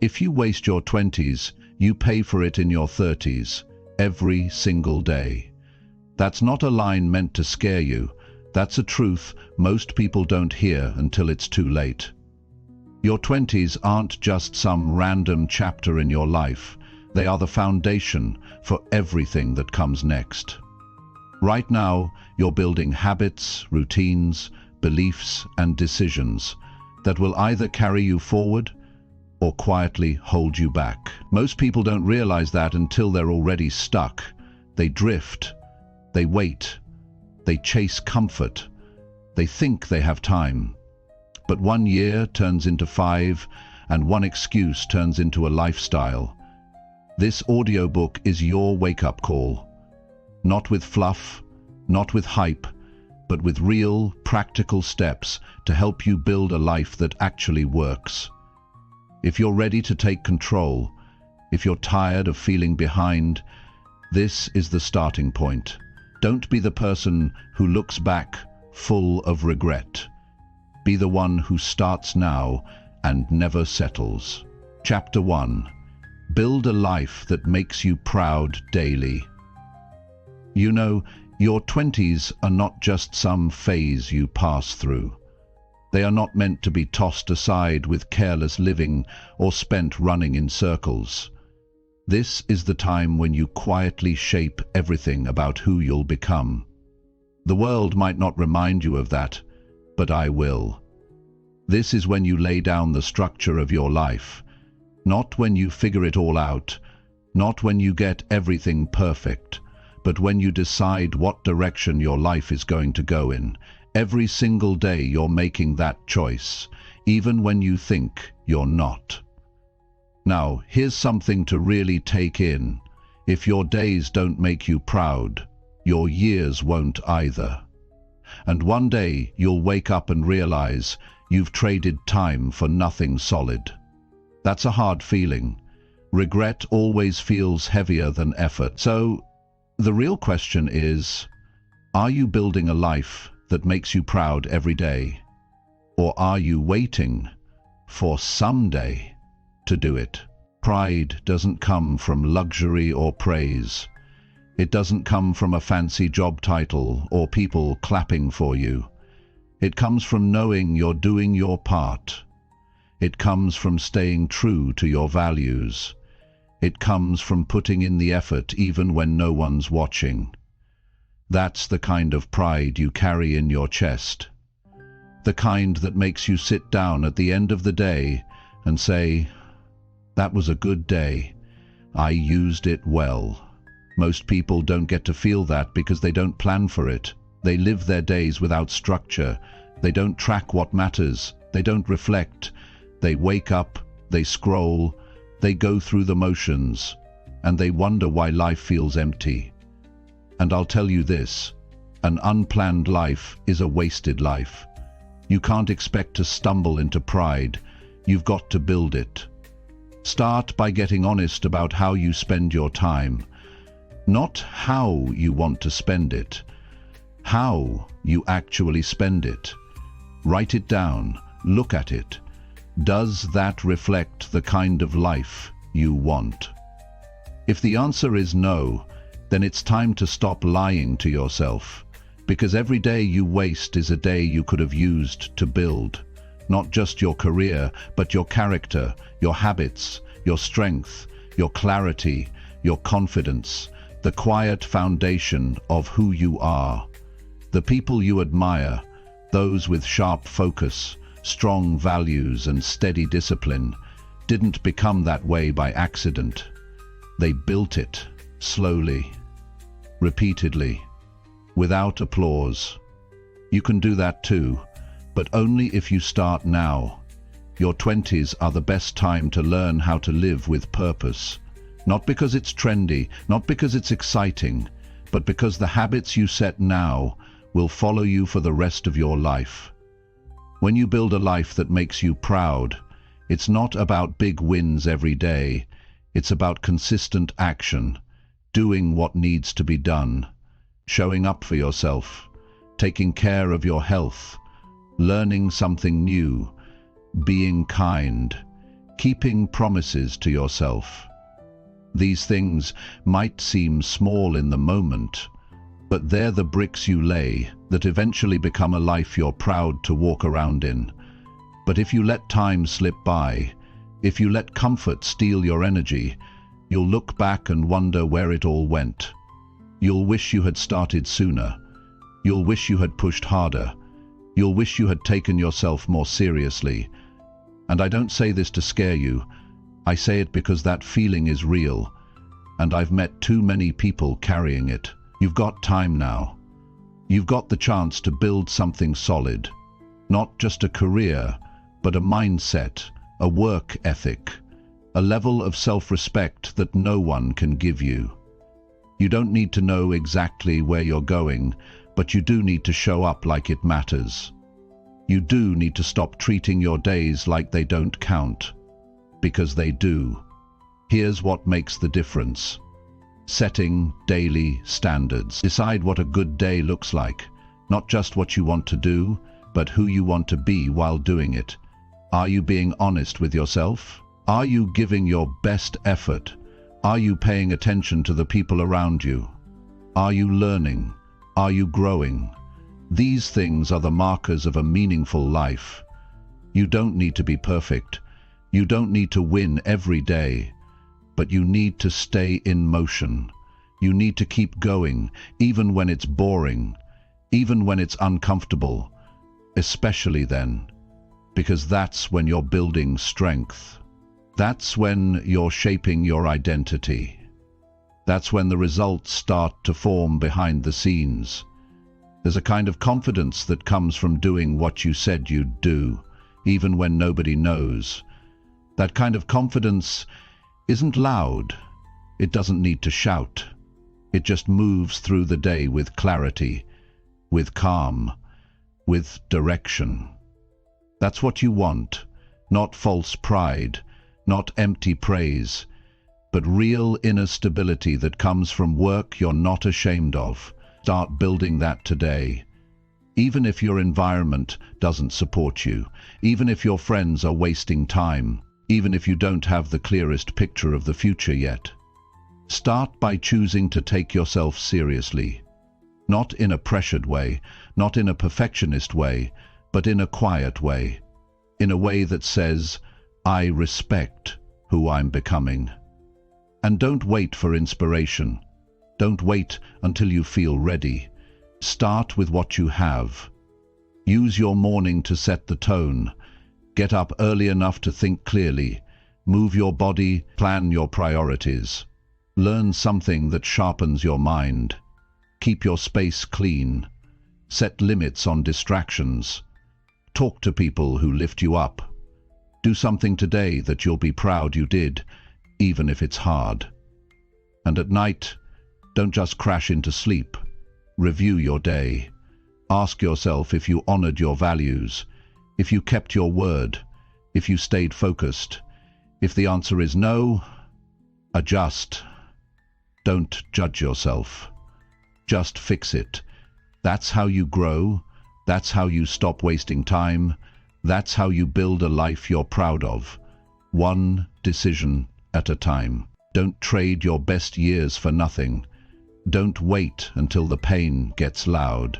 If you waste your 20s, you pay for it in your 30s, every single day. That's not a line meant to scare you. That's a truth most people don't hear until it's too late. Your 20s aren't just some random chapter in your life. They are the foundation for everything that comes next. Right now, you're building habits, routines, beliefs, and decisions that will either carry you forward or quietly hold you back. Most people don't realize that until they're already stuck. They drift, they wait, they chase comfort, they think they have time. But 1 year turns into 5, and one excuse turns into a lifestyle. This audiobook is your wake-up call. Not with fluff, not with hype, but with real, practical steps to help you build a life that actually works. If you're ready to take control, if you're tired of feeling behind, this is the starting point. Don't be the person who looks back full of regret. Be the one who starts now and never settles. Chapter 1. Build a life that makes you proud daily. You know, your 20s are not just some phase you pass through. They are not meant to be tossed aside with careless living or spent running in circles. This is the time when you quietly shape everything about who you'll become. The world might not remind you of that, but I will. This is when you lay down the structure of your life, not when you figure it all out, not when you get everything perfect, but when you decide what direction your life is going to go in. Every single day you're making that choice, even when you think you're not. Now, here's something to really take in. If your days don't make you proud, your years won't either. And one day you'll wake up and realize you've traded time for nothing solid. That's a hard feeling. Regret always feels heavier than effort. So, the real question is, are you building a life that makes you proud every day? Or are you waiting for someday to do it? Pride doesn't come from luxury or praise. It doesn't come from a fancy job title or people clapping for you. It comes from knowing you're doing your part. It comes from staying true to your values. It comes from putting in the effort even when no one's watching. That's the kind of pride you carry in your chest. The kind that makes you sit down at the end of the day and say, "That was a good day. I used it well." Most people don't get to feel that because they don't plan for it. They live their days without structure. They don't track what matters. They don't reflect. They wake up, they scroll, they go through the motions, and they wonder why life feels empty. And I'll tell you this, an unplanned life is a wasted life. You can't expect to stumble into pride. You've got to build it. Start by getting honest about how you spend your time. Not how you want to spend it. How you actually spend it. Write it down. Look at it. Does that reflect the kind of life you want? If the answer is no, then it's time to stop lying to yourself, because every day you waste is a day you could have used to build, not just your career, but your character, your habits, your strength, your clarity, your confidence, the quiet foundation of who you are. The people you admire, those with sharp focus, strong values and steady discipline, didn't become that way by accident. They built it, slowly, repeatedly, without applause. You can do that too, but only if you start now. Your 20s are the best time to learn how to live with purpose. Not because it's trendy, not because it's exciting, but because the habits you set now will follow you for the rest of your life. When you build a life that makes you proud, it's not about big wins every day. It's about consistent action, doing what needs to be done, showing up for yourself, taking care of your health, learning something new, being kind, keeping promises to yourself. These things might seem small in the moment, but they're the bricks you lay that eventually become a life you're proud to walk around in. But if you let time slip by, if you let comfort steal your energy, you'll look back and wonder where it all went. You'll wish you had started sooner. You'll wish you had pushed harder. You'll wish you had taken yourself more seriously. And I don't say this to scare you. I say it because that feeling is real, and I've met too many people carrying it. You've got time now. You've got the chance to build something solid. Not just a career, but a mindset, a work ethic, a level of self-respect that no one can give you. You don't need to know exactly where you're going, but you do need to show up like it matters. You do need to stop treating your days like they don't count, because they do. Here's what makes the difference. Setting daily standards. Decide what a good day looks like, not just what you want to do, but who you want to be while doing it. Are you being honest with yourself? Are you giving your best effort? Are you paying attention to the people around you? Are you learning? Are you growing? These things are the markers of a meaningful life. You don't need to be perfect. You don't need to win every day. But you need to stay in motion. You need to keep going, even when it's boring, even when it's uncomfortable, especially then, because that's when you're building strength. That's when you're shaping your identity. That's when the results start to form behind the scenes. There's a kind of confidence that comes from doing what you said you'd do, even when nobody knows. That kind of confidence isn't loud. It doesn't need to shout. It just moves through the day with clarity, with calm, with direction. That's what you want, not false pride, not empty praise, but real inner stability that comes from work you're not ashamed of. Start building that today. Even if your environment doesn't support you, even if your friends are wasting time, even if you don't have the clearest picture of the future yet. Start by choosing to take yourself seriously. Not in a pressured way, not in a perfectionist way, but in a quiet way. In a way that says, I respect who I'm becoming. And don't wait for inspiration. Don't wait until you feel ready. Start with what you have. Use your morning to set the tone. Get up early enough to think clearly. Move your body, plan your priorities. Learn something that sharpens your mind. Keep your space clean. Set limits on distractions. Talk to people who lift you up. Do something today that you'll be proud you did, even if it's hard. And at night, don't just crash into sleep. Review your day. Ask yourself if you honored your values, if you kept your word, if you stayed focused. If the answer is no, adjust. Don't judge yourself. Just fix it. That's how you grow. That's how you stop wasting time. That's how you build a life you're proud of. One decision at a time. Don't trade your best years for nothing. Don't wait until the pain gets loud.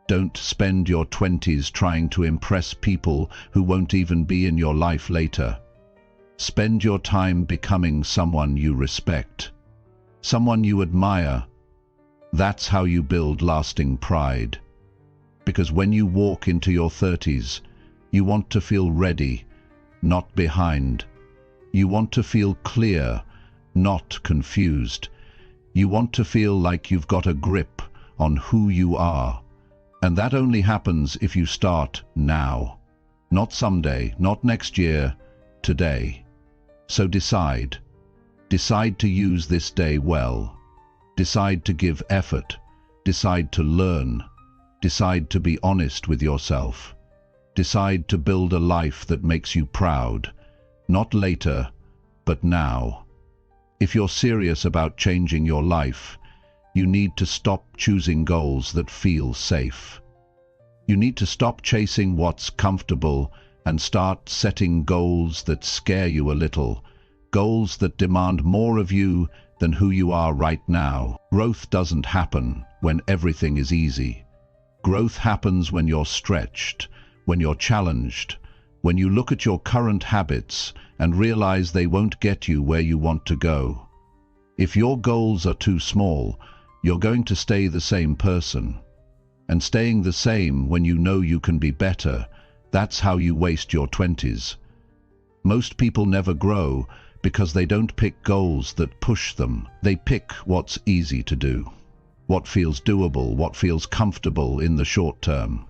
Don't spend your 20s trying to impress people who won't even be in your life later. Spend your time becoming someone you respect, someone you admire. That's how you build lasting pride. Because when you walk into your 30s, you want to feel ready, not behind. You want to feel clear, not confused. You want to feel like you've got a grip on who you are. And that only happens if you start now. Not someday, not next year, today. So decide. Decide to use this day well. Decide to give effort. Decide to learn. Decide to be honest with yourself. Decide to build a life that makes you proud. Not later, but now. If you're serious about changing your life, you need to stop choosing goals that feel safe. You need to stop chasing what's comfortable and start setting goals that scare you a little, goals that demand more of you than who you are right now. Growth doesn't happen when everything is easy. Growth happens when you're stretched, when you're challenged, when you look at your current habits and realize they won't get you where you want to go. If your goals are too small, you're going to stay the same person. And staying the same when you know you can be better, that's how you waste your 20s. Most people never grow because they don't pick goals that push them. They pick what's easy to do, what feels doable, what feels comfortable in the short term.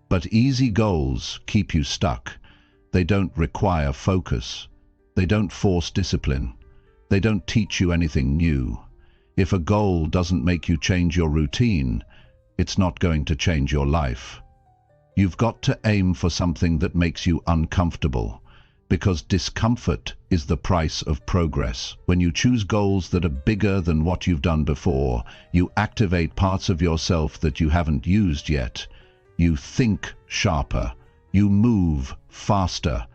But easy goals keep you stuck. They don't require focus. They don't force discipline. They don't teach you anything new. If a goal doesn't make you change your routine, it's not going to change your life. You've got to aim for something that makes you uncomfortable, because discomfort is the price of progress. When you choose goals that are bigger than what you've done before, you activate parts of yourself that you haven't used yet. You think sharper. You move faster.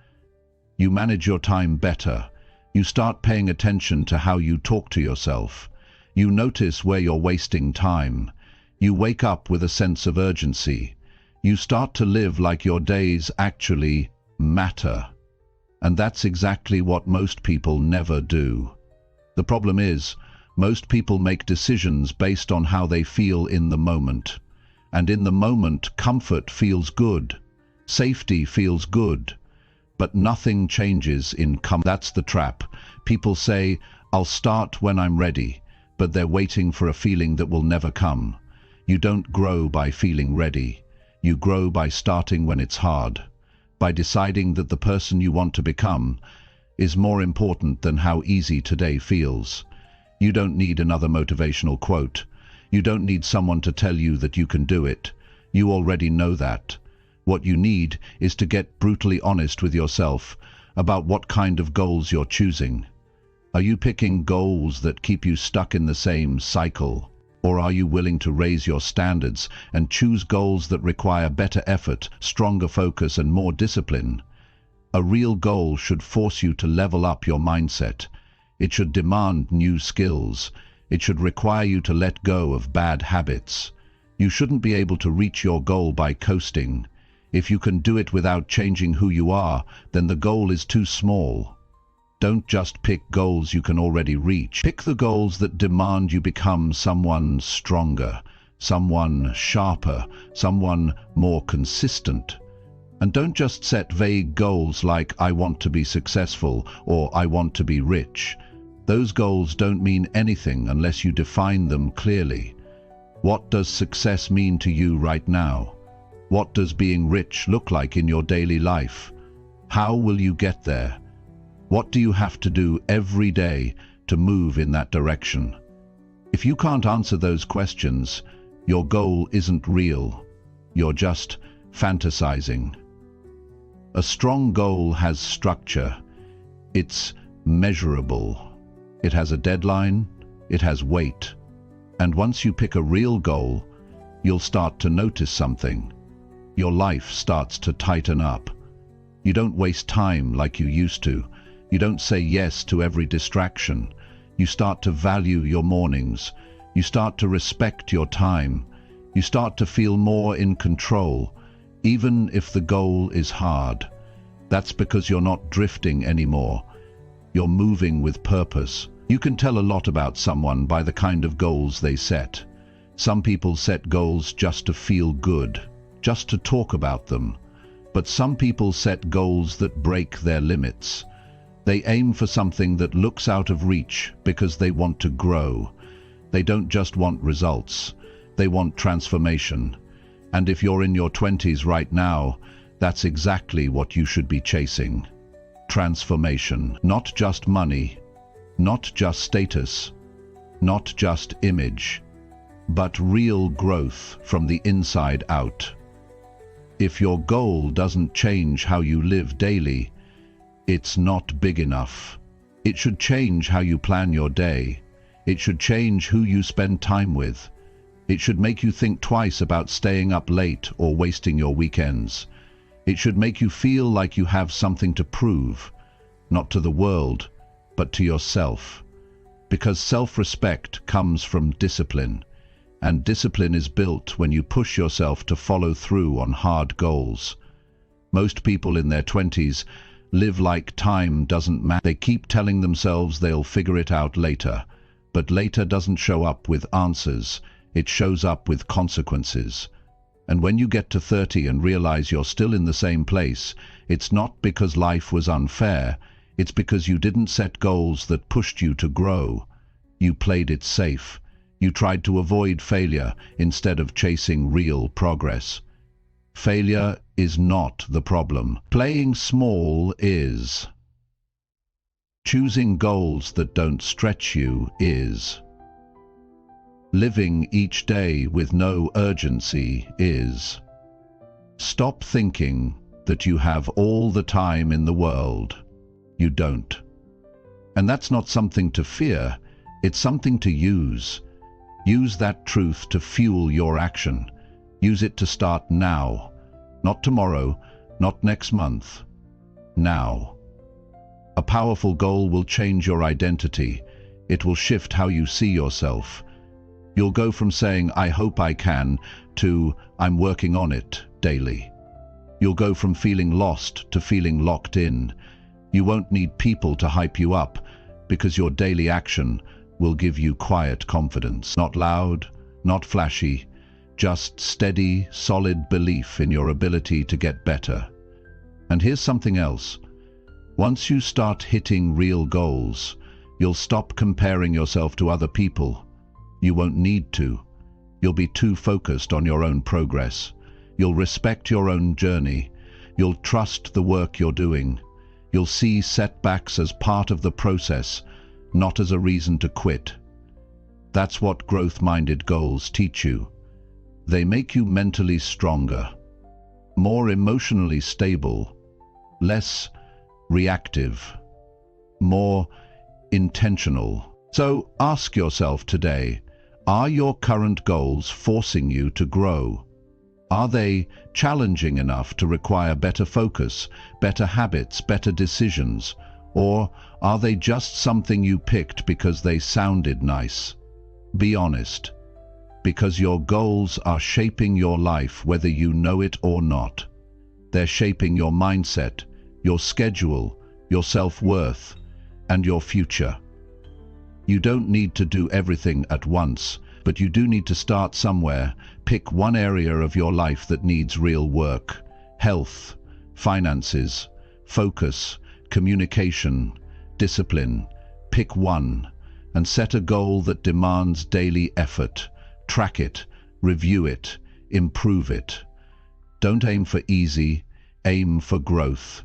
You manage your time better. You start paying attention to how you talk to yourself. You notice where you're wasting time. You wake up with a sense of urgency. You start to live like your days actually matter. And that's exactly what most people never do. The problem is, most people make decisions based on how they feel in the moment. And in the moment, comfort feels good. Safety feels good. But nothing changes in comfort. That's the trap. People say, I'll start when I'm ready, but they're waiting for a feeling that will never come. You don't grow by feeling ready. You grow by starting when it's hard, by deciding that the person you want to become is more important than how easy today feels. You don't need another motivational quote. You don't need someone to tell you that you can do it. You already know that. What you need is to get brutally honest with yourself about what kind of goals you're choosing. Are you picking goals that keep you stuck in the same cycle? Or are you willing to raise your standards and choose goals that require better effort, stronger focus, and more discipline? A real goal should force you to level up your mindset. It should demand new skills. It should require you to let go of bad habits. You shouldn't be able to reach your goal by coasting. If you can do it without changing who you are, then the goal is too small. Don't just pick goals you can already reach. Pick the goals that demand you become someone stronger, someone sharper, someone more consistent. And don't just set vague goals like I want to be successful or I want to be rich. Those goals don't mean anything unless you define them clearly. What does success mean to you right now? What does being rich look like in your daily life? How will you get there? What do you have to do every day to move in that direction? If you can't answer those questions, your goal isn't real. You're just fantasizing. A strong goal has structure. It's measurable. It has a deadline. It has weight. And once you pick a real goal, you'll start to notice something. Your life starts to tighten up. You don't waste time like you used to. You don't say yes to every distraction. You start to value your mornings. You start to respect your time. You start to feel more in control, even if the goal is hard. That's because you're not drifting anymore. You're moving with purpose. You can tell a lot about someone by the kind of goals they set. Some people set goals just to feel good, just to talk about them. But some people set goals that break their limits. They aim for something that looks out of reach because they want to grow. They don't just want results. They want transformation. And if you're in your 20s right now, that's exactly what you should be chasing. Transformation. Not just money, not just status, not just image, but real growth from the inside out. If your goal doesn't change how you live daily, it's not big enough. It should change how you plan your day. It should change who you spend time with. It should make you think twice about staying up late or wasting your weekends. It should make you feel like you have something to prove, not to the world, but to yourself. Because self-respect comes from discipline, and discipline is built when you push yourself to follow through on hard goals. Most people in their 20s live like time doesn't matter. They keep telling themselves they'll figure it out later, but later doesn't show up with answers, it shows up with consequences. And when you get to 30 and realize you're still in the same place, it's not because life was unfair, it's because you didn't set goals that pushed you to grow. You played it safe. You tried to avoid failure instead of chasing real progress. Failure is not the problem. Playing small is. Choosing goals that don't stretch you is. Living each day with no urgency is. Stop thinking that you have all the time in the world. You don't. And that's not something to fear, it's something to use. Use that truth to fuel your action. Use it to start now. Not tomorrow, not next month. Now. A powerful goal will change your identity. It will shift how you see yourself. You'll go from saying, "I hope I can," to "I'm working on it" daily. You'll go from feeling lost to feeling locked in. You won't need people to hype you up, because your daily action will give you quiet confidence. Not loud, not flashy, just steady, solid belief in your ability to get better. And here's something else. Once you start hitting real goals, you'll stop comparing yourself to other people. You won't need to. You'll be too focused on your own progress. You'll respect your own journey. You'll trust the work you're doing. You'll see setbacks as part of the process, not as a reason to quit. That's what growth-minded goals teach you. They make you mentally stronger, more emotionally stable, less reactive, more intentional. So ask yourself today, are your current goals forcing you to grow? Are they challenging enough to require better focus, better habits, better decisions? Or are they just something you picked because they sounded nice? Be honest, because your goals are shaping your life whether you know it or not. They're shaping your mindset, your schedule, your self-worth, and your future. You don't need to do everything at once, but you do need to start somewhere. Pick one area of your life that needs real work: health, finances, focus, communication, discipline. Pick one and set a goal that demands daily effort. Track it, review it, improve it. Don't aim for easy, aim for growth.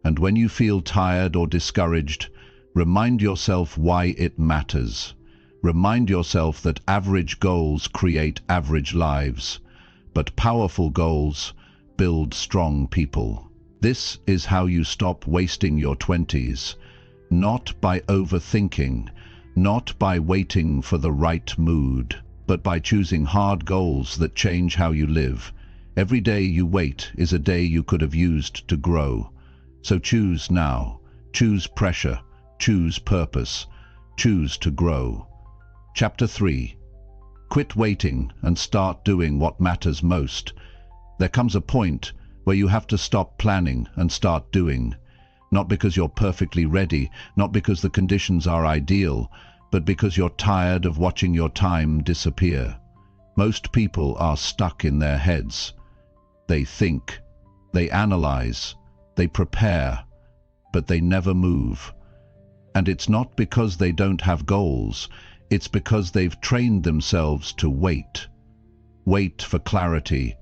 And when you feel tired or discouraged, remind yourself why it matters. Remind yourself that average goals create average lives, but powerful goals build strong people. This is how you stop wasting your 20s, not by overthinking, not by waiting for the right mood, but by choosing hard goals that change how you live. Every day you wait is a day you could have used to grow. So choose now. Choose pressure. Choose purpose. Choose to grow. Chapter 3. Quit waiting and start doing what matters most. There comes a point where you have to stop planning and start doing. Not because you're perfectly ready, not because the conditions are ideal, but because you're tired of watching your time disappear. Most people are stuck in their heads. They think, they analyze, they prepare, but they never move. And it's not because they don't have goals, it's because they've trained themselves to wait. Wait for clarity,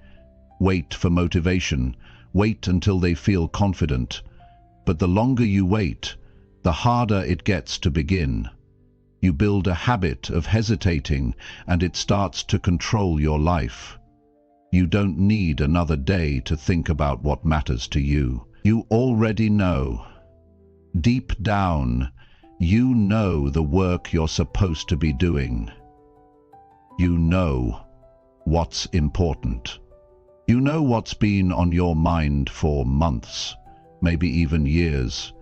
wait for motivation, wait until they feel confident. But the longer you wait, the harder it gets to begin. You build a habit of hesitating, and it starts to control your life. You don't need another day to think about what matters to you. You already know. Deep down, you know the work you're supposed to be doing. You know what's important. You know what's been on your mind for months, maybe even years.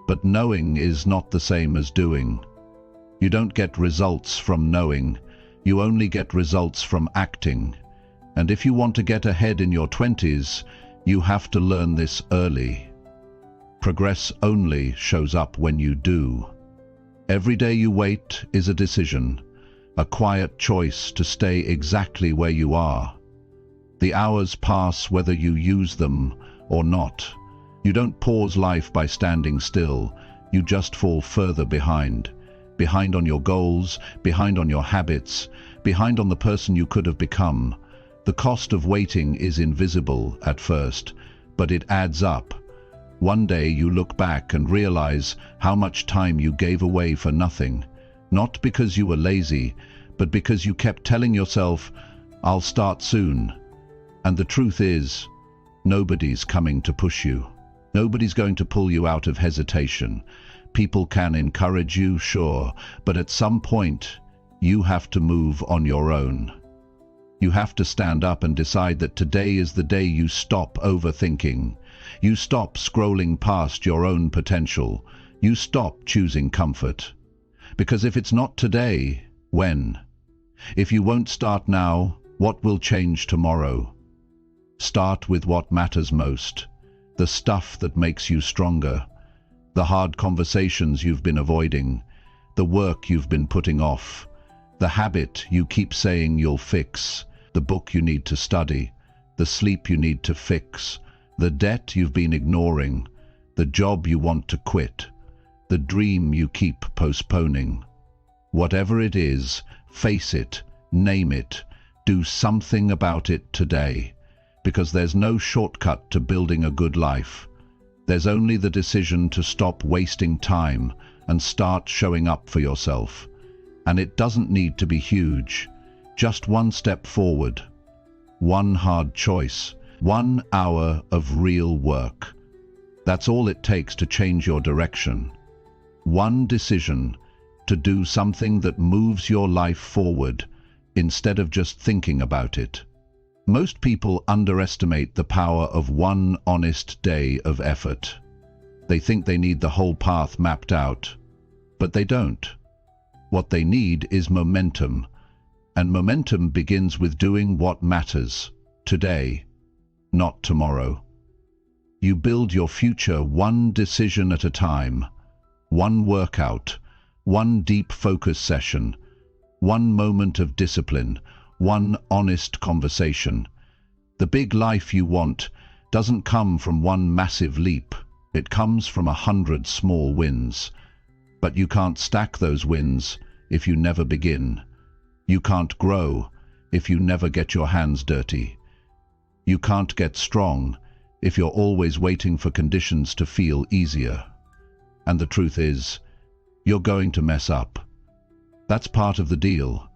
But knowing is not the same as doing. You don't get results from knowing, you only get results from acting. And if you want to get ahead in your 20s, you have to learn this early. Progress only shows up when you do. Every day you wait is a decision, a quiet choice to stay exactly where you are. The hours pass whether you use them or not. You don't pause life by standing still, you just fall further behind. Behind on your goals, behind on your habits, behind on the person you could have become. The cost of waiting is invisible at first, but it adds up. One day you look back and realize how much time you gave away for nothing. Not because you were lazy, but because you kept telling yourself, "I'll start soon." And the truth is, nobody's coming to push you. Nobody's going to pull you out of hesitation. People can encourage you, sure, but at some point, you have to move on your own. You have to stand up and decide that today is the day you stop overthinking. You stop scrolling past your own potential. You stop choosing comfort. Because if it's not today, when? If you won't start now, what will change tomorrow? Start with what matters most, the stuff that makes you stronger, the hard conversations you've been avoiding, the work you've been putting off, the habit you keep saying you'll fix, the book you need to study, the sleep you need to fix, the debt you've been ignoring, the job you want to quit, the dream you keep postponing. Whatever it is, face it, name it, do something about it today. Because there's no shortcut to building a good life. There's only the decision to stop wasting time and start showing up for yourself. And it doesn't need to be huge. Just one step forward. One hard choice. 1 hour of real work. That's all it takes to change your direction. One decision to do something that moves your life forward instead of just thinking about it. Most people underestimate the power of one honest day of effort. They think they need the whole path mapped out, but they don't. What they need is momentum, and momentum begins with doing what matters, today, not tomorrow. You build your future one decision at a time, one workout, one deep focus session, one moment of discipline, one honest conversation. The big life you want doesn't come from one massive leap. It comes from 100 small wins. But you can't stack those wins if you never begin. You can't grow if you never get your hands dirty. You can't get strong if you're always waiting for conditions to feel easier. And the truth is, you're going to mess up. That's part of the deal.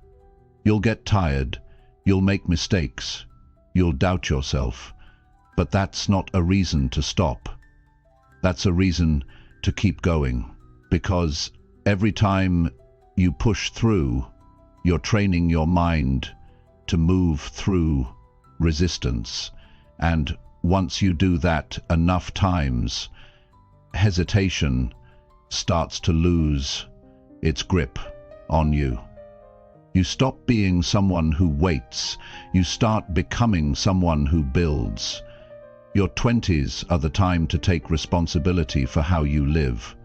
You'll get tired, you'll make mistakes, you'll doubt yourself, but that's not a reason to stop. That's a reason to keep going, because every time you push through, you're training your mind to move through resistance. And once you do that enough times, hesitation starts to lose its grip on you. You stop being someone who waits. You start becoming someone who builds. Your 20s are the time to take responsibility for how you live.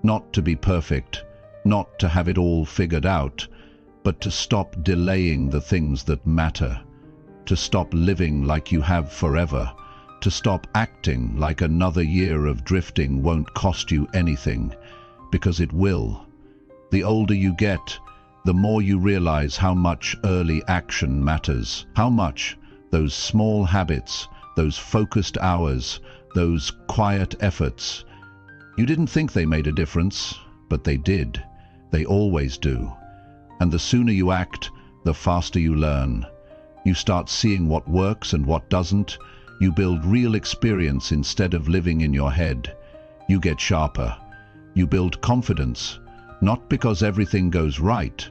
Not to be perfect, not to have it all figured out, but to stop delaying the things that matter. To stop living like you have forever. To stop acting like another year of drifting won't cost you anything, because it will. The older you get, the more you realize how much early action matters, how much those small habits, those focused hours, those quiet efforts. You didn't think they made a difference, but they did. They always do. And the sooner you act, the faster you learn. You start seeing what works and what doesn't. You build real experience instead of living in your head. You get sharper. You build confidence, not because everything goes right,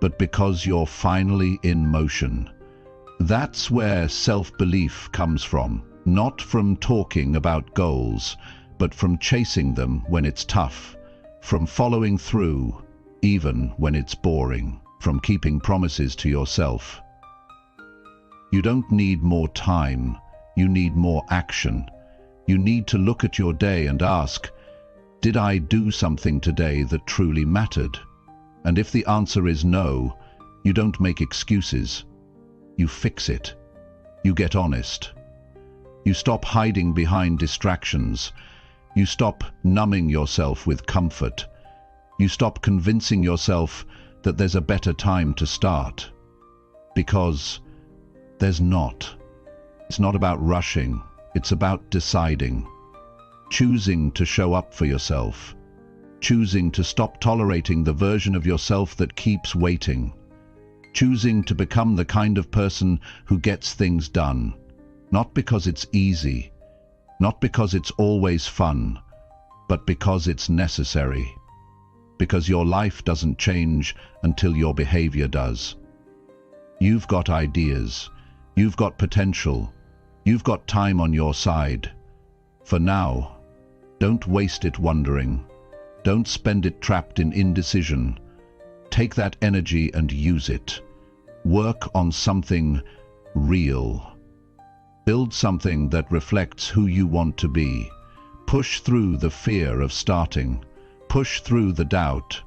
but because you're finally in motion. That's where self-belief comes from, not from talking about goals, but from chasing them when it's tough, from following through, even when it's boring, from keeping promises to yourself. You don't need more time, you need more action. You need to look at your day and ask, did I do something today that truly mattered? And if the answer is no, you don't make excuses. You fix it. You get honest. You stop hiding behind distractions. You stop numbing yourself with comfort. You stop convincing yourself that there's a better time to start. Because there's not. It's not about rushing. It's about deciding. Choosing to show up for yourself. Choosing to stop tolerating the version of yourself that keeps waiting. Choosing to become the kind of person who gets things done. Not because it's easy. Not because it's always fun. But because it's necessary. Because your life doesn't change until your behavior does. You've got ideas. You've got potential. You've got time on your side. For now, don't waste it wondering. Don't spend it trapped in indecision. Take that energy and use it. Work on something real. Build something that reflects who you want to be. Push through the fear of starting. Push through the doubt.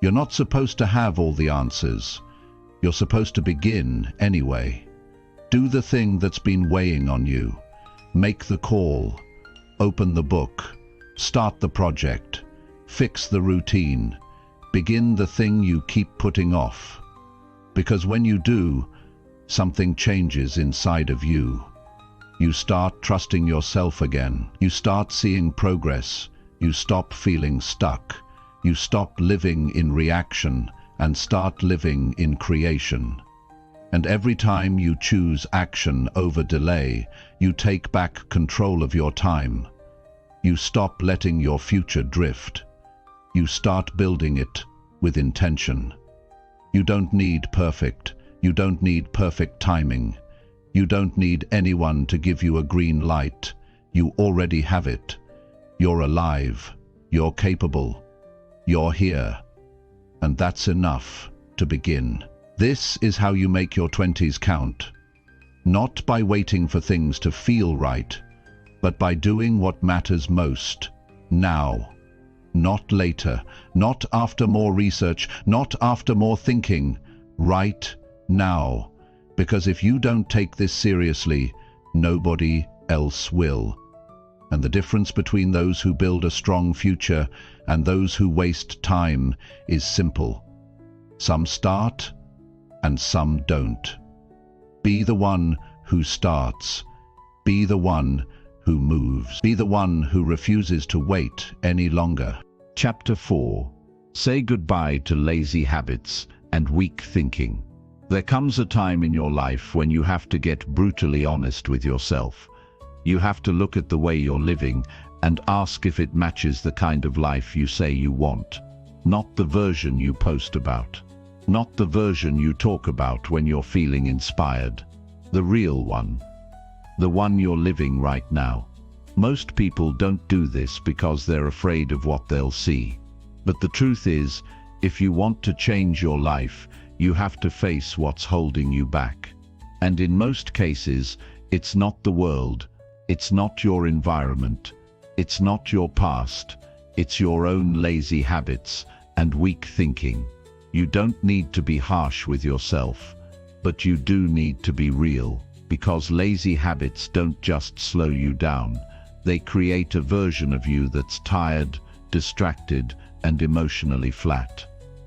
You're not supposed to have all the answers. You're supposed to begin anyway. Do the thing that's been weighing on you. Make the call. Open the book. Start the project. Fix the routine. Begin the thing you keep putting off. Because when you do, something changes inside of you. You start trusting yourself again. You start seeing progress. You stop feeling stuck. You stop living in reaction and start living in creation. And every time you choose action over delay, you take back control of your time. You stop letting your future drift. You start building it with intention. You don't need perfect. You don't need perfect timing. You don't need anyone to give you a green light. You already have it. You're alive. You're capable. You're here. And that's enough to begin. This is how you make your 20s count. Not by waiting for things to feel right, but by doing what matters most, now. Not later, not after more research, not after more thinking. Right now. Because if you don't take this seriously, nobody else will. And the difference between those who build a strong future and those who waste time is simple. Some start, and some don't. Be the one who starts. Be the one who moves. Be the one who refuses to wait any longer. Chapter 4. Say goodbye to lazy habits and weak thinking. There comes a time in your life when you have to get brutally honest with yourself. You have to look at the way you're living and ask if it matches the kind of life you say you want. Not the version you post about. Not the version you talk about when you're feeling inspired. The real one. The one you're living right now. Most people don't do this because they're afraid of what they'll see. But the truth is, if you want to change your life, you have to face what's holding you back. And in most cases, it's not the world, it's not your environment, it's not your past, it's your own lazy habits and weak thinking. You don't need to be harsh with yourself, but you do need to be real, because lazy habits don't just slow you down, they create a version of you that's tired, distracted, and emotionally flat.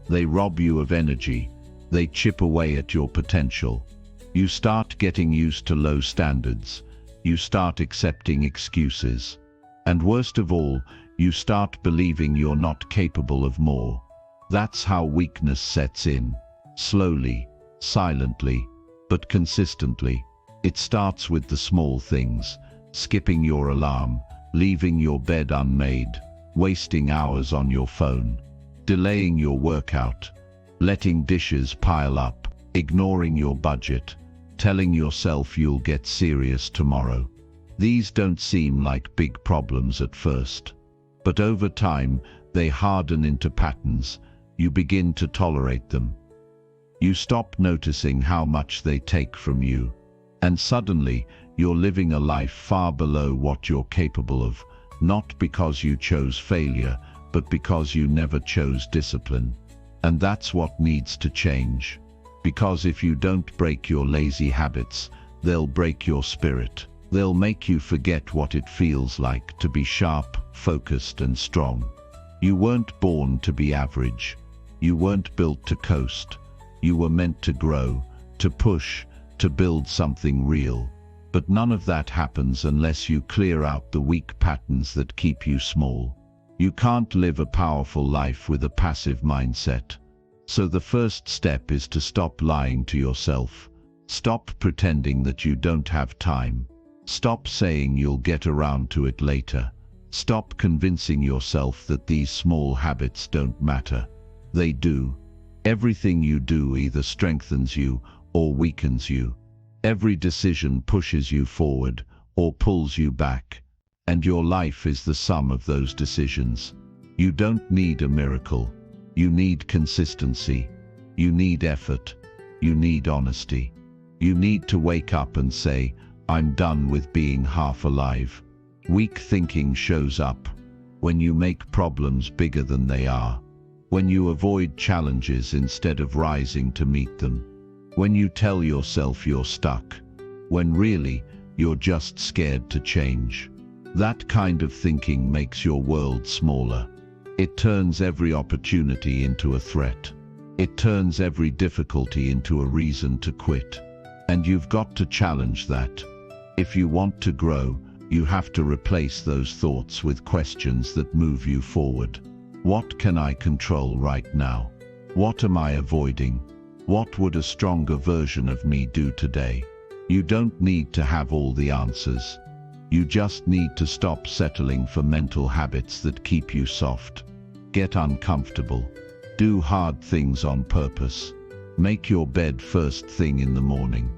They rob you of energy. They chip away at your potential. You start getting used to low standards. You start accepting excuses. And worst of all, you start believing you're not capable of more. That's how weakness sets in. Slowly, silently, but consistently. It starts with the small things. Skipping your alarm, leaving your bed unmade, wasting hours on your phone, delaying your workout, letting dishes pile up, ignoring your budget, telling yourself you'll get serious tomorrow. These don't seem like big problems at first, but over time they harden into patterns. You begin to tolerate them. You stop noticing how much they take from you, and suddenly you're living a life far below what you're capable of, not because you chose failure, but because you never chose discipline. And that's what needs to change. Because if you don't break your lazy habits, they'll break your spirit. They'll make you forget what it feels like to be sharp, focused, and strong. You weren't born to be average. You weren't built to coast. You were meant to grow, to push, to build something real. But none of that happens unless you clear out the weak patterns that keep you small. You can't live a powerful life with a passive mindset. So the first step is to stop lying to yourself. Stop pretending that you don't have time. Stop saying you'll get around to it later. Stop convincing yourself that these small habits don't matter. They do. Everything you do either strengthens you or weakens you. Every decision pushes you forward or pulls you back. And your life is the sum of those decisions. You don't need a miracle. You need consistency. You need effort. You need honesty. You need to wake up and say, I'm done with being half alive. Weak thinking shows up when you make problems bigger than they are, when you avoid challenges instead of rising to meet them, when you tell yourself you're stuck, when really you're just scared to change. That kind of thinking makes your world smaller. It turns every opportunity into a threat. It turns every difficulty into a reason to quit. And you've got to challenge that. If you want to grow, you have to replace those thoughts with questions that move you forward. What can I control right now? What am I avoiding? What would a stronger version of me do today? You don't need to have all the answers. You just need to stop settling for mental habits that keep you soft. Get uncomfortable. Do hard things on purpose. Make your bed first thing in the morning.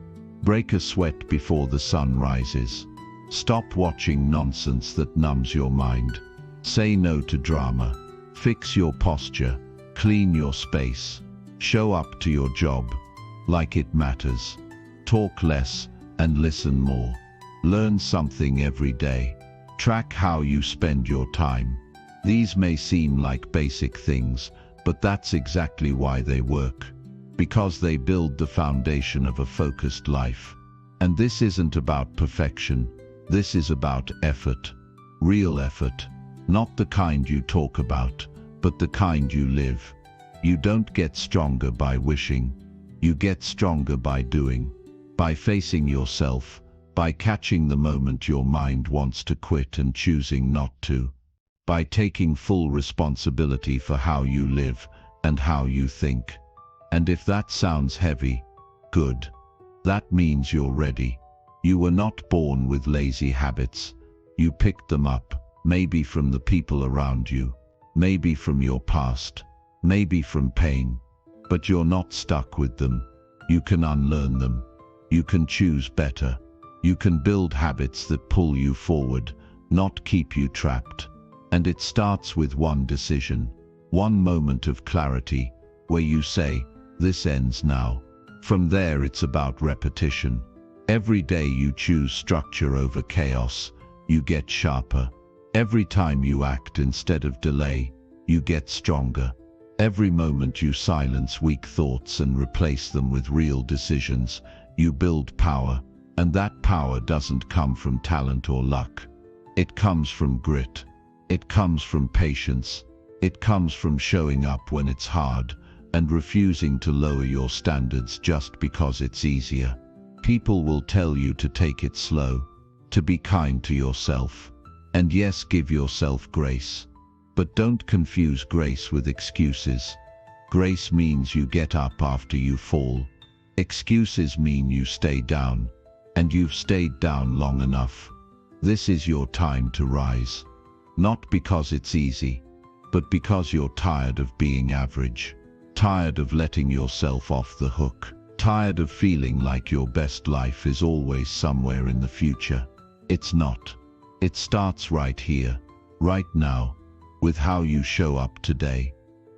Break a sweat before the sun rises. Stop watching nonsense that numbs your mind. Say no to drama. Fix your posture. Clean your space. Show up to your job like it matters. Talk less and listen more. Learn something every day. Track how you spend your time. These may seem like basic things, but that's exactly why they work. Because they build the foundation of a focused life. And this isn't about perfection. This is about effort. Real effort. Not the kind you talk about, but the kind you live. You don't get stronger by wishing. You get stronger by doing. By facing yourself. By catching the moment your mind wants to quit and choosing not to. By taking full responsibility for how you live and how you think. And if that sounds heavy, good. That means you're ready. You were not born with lazy habits. You picked them up, maybe from the people around you, maybe from your past, maybe from pain. But you're not stuck with them. You can unlearn them. You can choose better. You can build habits that pull you forward, not keep you trapped. And it starts with one decision, one moment of clarity, where you say, this ends now. From there it's about repetition. Every day you choose structure over chaos, you get sharper. Every time you act instead of delay, you get stronger. Every moment you silence weak thoughts and replace them with real decisions, you build power. And that power doesn't come from talent or luck. It comes from grit. It comes from patience. It comes from showing up when it's hard and refusing to lower your standards just because it's easier. People will tell you to take it slow, to be kind to yourself. And yes, give yourself grace. But don't confuse grace with excuses. Grace means you get up after you fall. Excuses mean you stay down. And you've stayed down long enough. This is your time to rise. Not because it's easy, but because you're tired of being average. Tired of letting yourself off the hook. Tired of feeling like your best life is always somewhere in the future? It's not. It starts right here, right now, with how you show up today.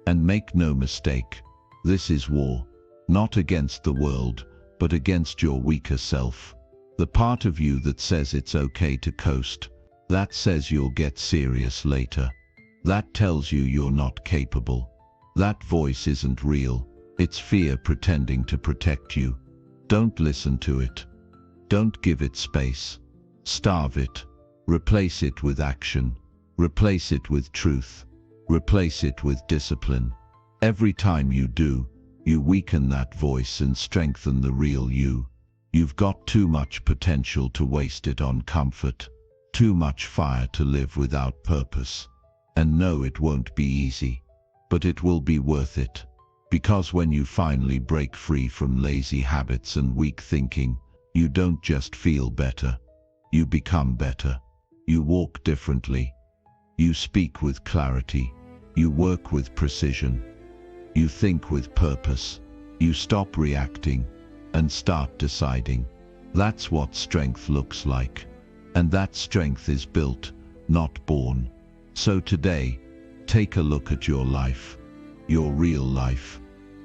And make no mistake, this is war, not against the world, but against your weaker self. The part of you that says it's okay to coast, that says you'll get serious later, that tells you you're not capable. That voice isn't real, it's fear pretending to protect you. Don't listen to it. Don't give it space. Starve it. Replace it with action. Replace it with truth. Replace it with discipline. Every time you do, you weaken that voice and strengthen the real you. You've got too much potential to waste it on comfort, too much fire to live without purpose. And no, it won't be easy, but it will be worth it. Because when you finally break free from lazy habits and weak thinking, you don't just feel better. You become better. You walk differently. You speak with clarity. You work with precision. You think with purpose. You stop reacting and start deciding. That's what strength looks like. And that strength is built, not born. So today, take a look at your life, your real life,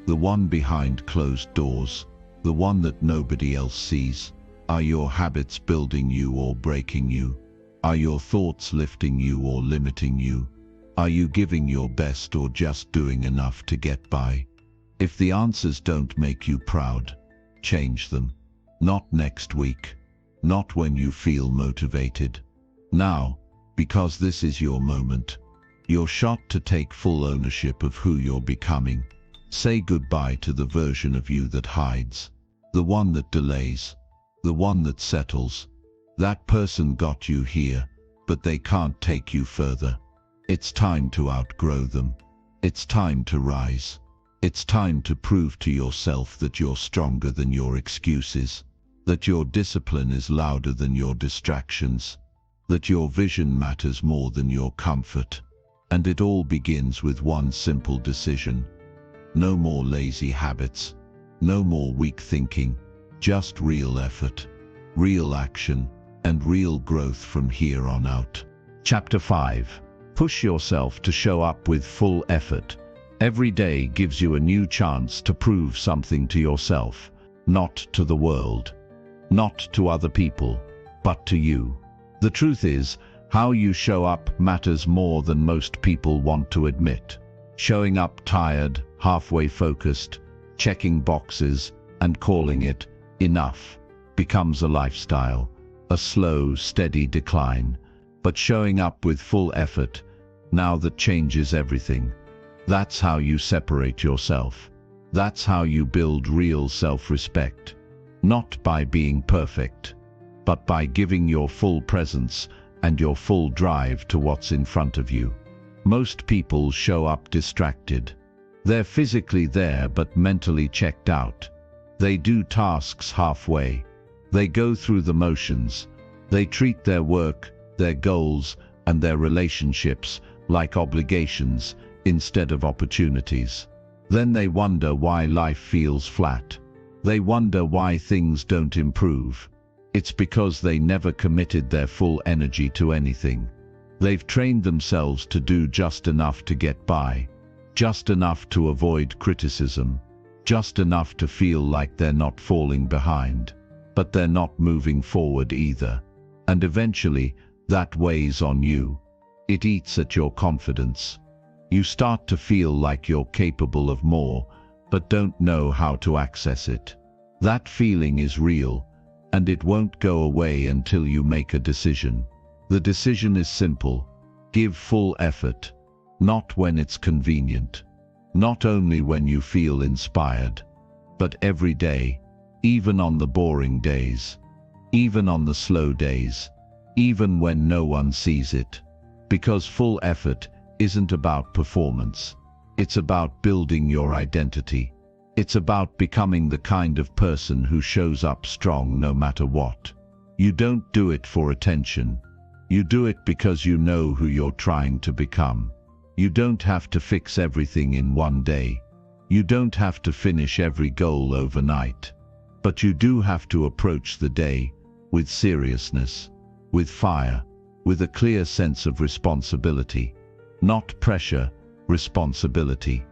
the one behind closed doors, the one that nobody else sees. Are your habits building you or breaking you? Are your thoughts lifting you or limiting you? Are you giving your best or just doing enough to get by? If the answers don't make you proud, change them. Not next week. Not when you feel motivated. Now, because this is your moment. Your shot to take full ownership of who you're becoming. Say goodbye to the version of you that hides. The one that delays. The one that settles. That person got you here, but they can't take you further. It's time to outgrow them. It's time to rise. It's time to prove to yourself that you're stronger than your excuses, that your discipline is louder than your distractions, that your vision matters more than your comfort. And it all begins with one simple decision. No more lazy habits. No more weak thinking. Just real effort, real action, and real growth from here on out. Chapter 5. Push yourself to show up with full effort. Every day gives you a new chance to prove something to yourself, not to the world, not to other people, but to you. The truth is, how you show up matters more than most people want to admit. Showing up tired, halfway focused, checking boxes, and calling it enough becomes a lifestyle, a slow, steady decline. But showing up with full effort, now that changes everything. That's how you separate yourself. That's how you build real self-respect. Not by being perfect, but by giving your full presence and your full drive to what's in front of you. Most people show up distracted. They're physically there but mentally checked out. They do tasks halfway. They go through the motions. They treat their work, their goals, and their relationships like obligations instead of opportunities. Then they wonder why life feels flat. They wonder why things don't improve. It's because they never committed their full energy to anything. They've trained themselves to do just enough to get by, just enough to avoid criticism, just enough to feel like they're not falling behind, but they're not moving forward either. And eventually, that weighs on you. It eats at your confidence. You start to feel like you're capable of more, but don't know how to access it. That feeling is real, and it won't go away until you make a decision. The decision is simple. Give full effort, not when it's convenient, not only when you feel inspired, but every day, even on the boring days, even on the slow days, even when no one sees it. Because full effort isn't about performance. It's about building your identity. It's about becoming the kind of person who shows up strong no matter what. You don't do it for attention. You do it because you know who you're trying to become. You don't have to fix everything in one day. You don't have to finish every goal overnight, but you do have to approach the day with seriousness, with fire, with a clear sense of responsibility. Not pressure, responsibility.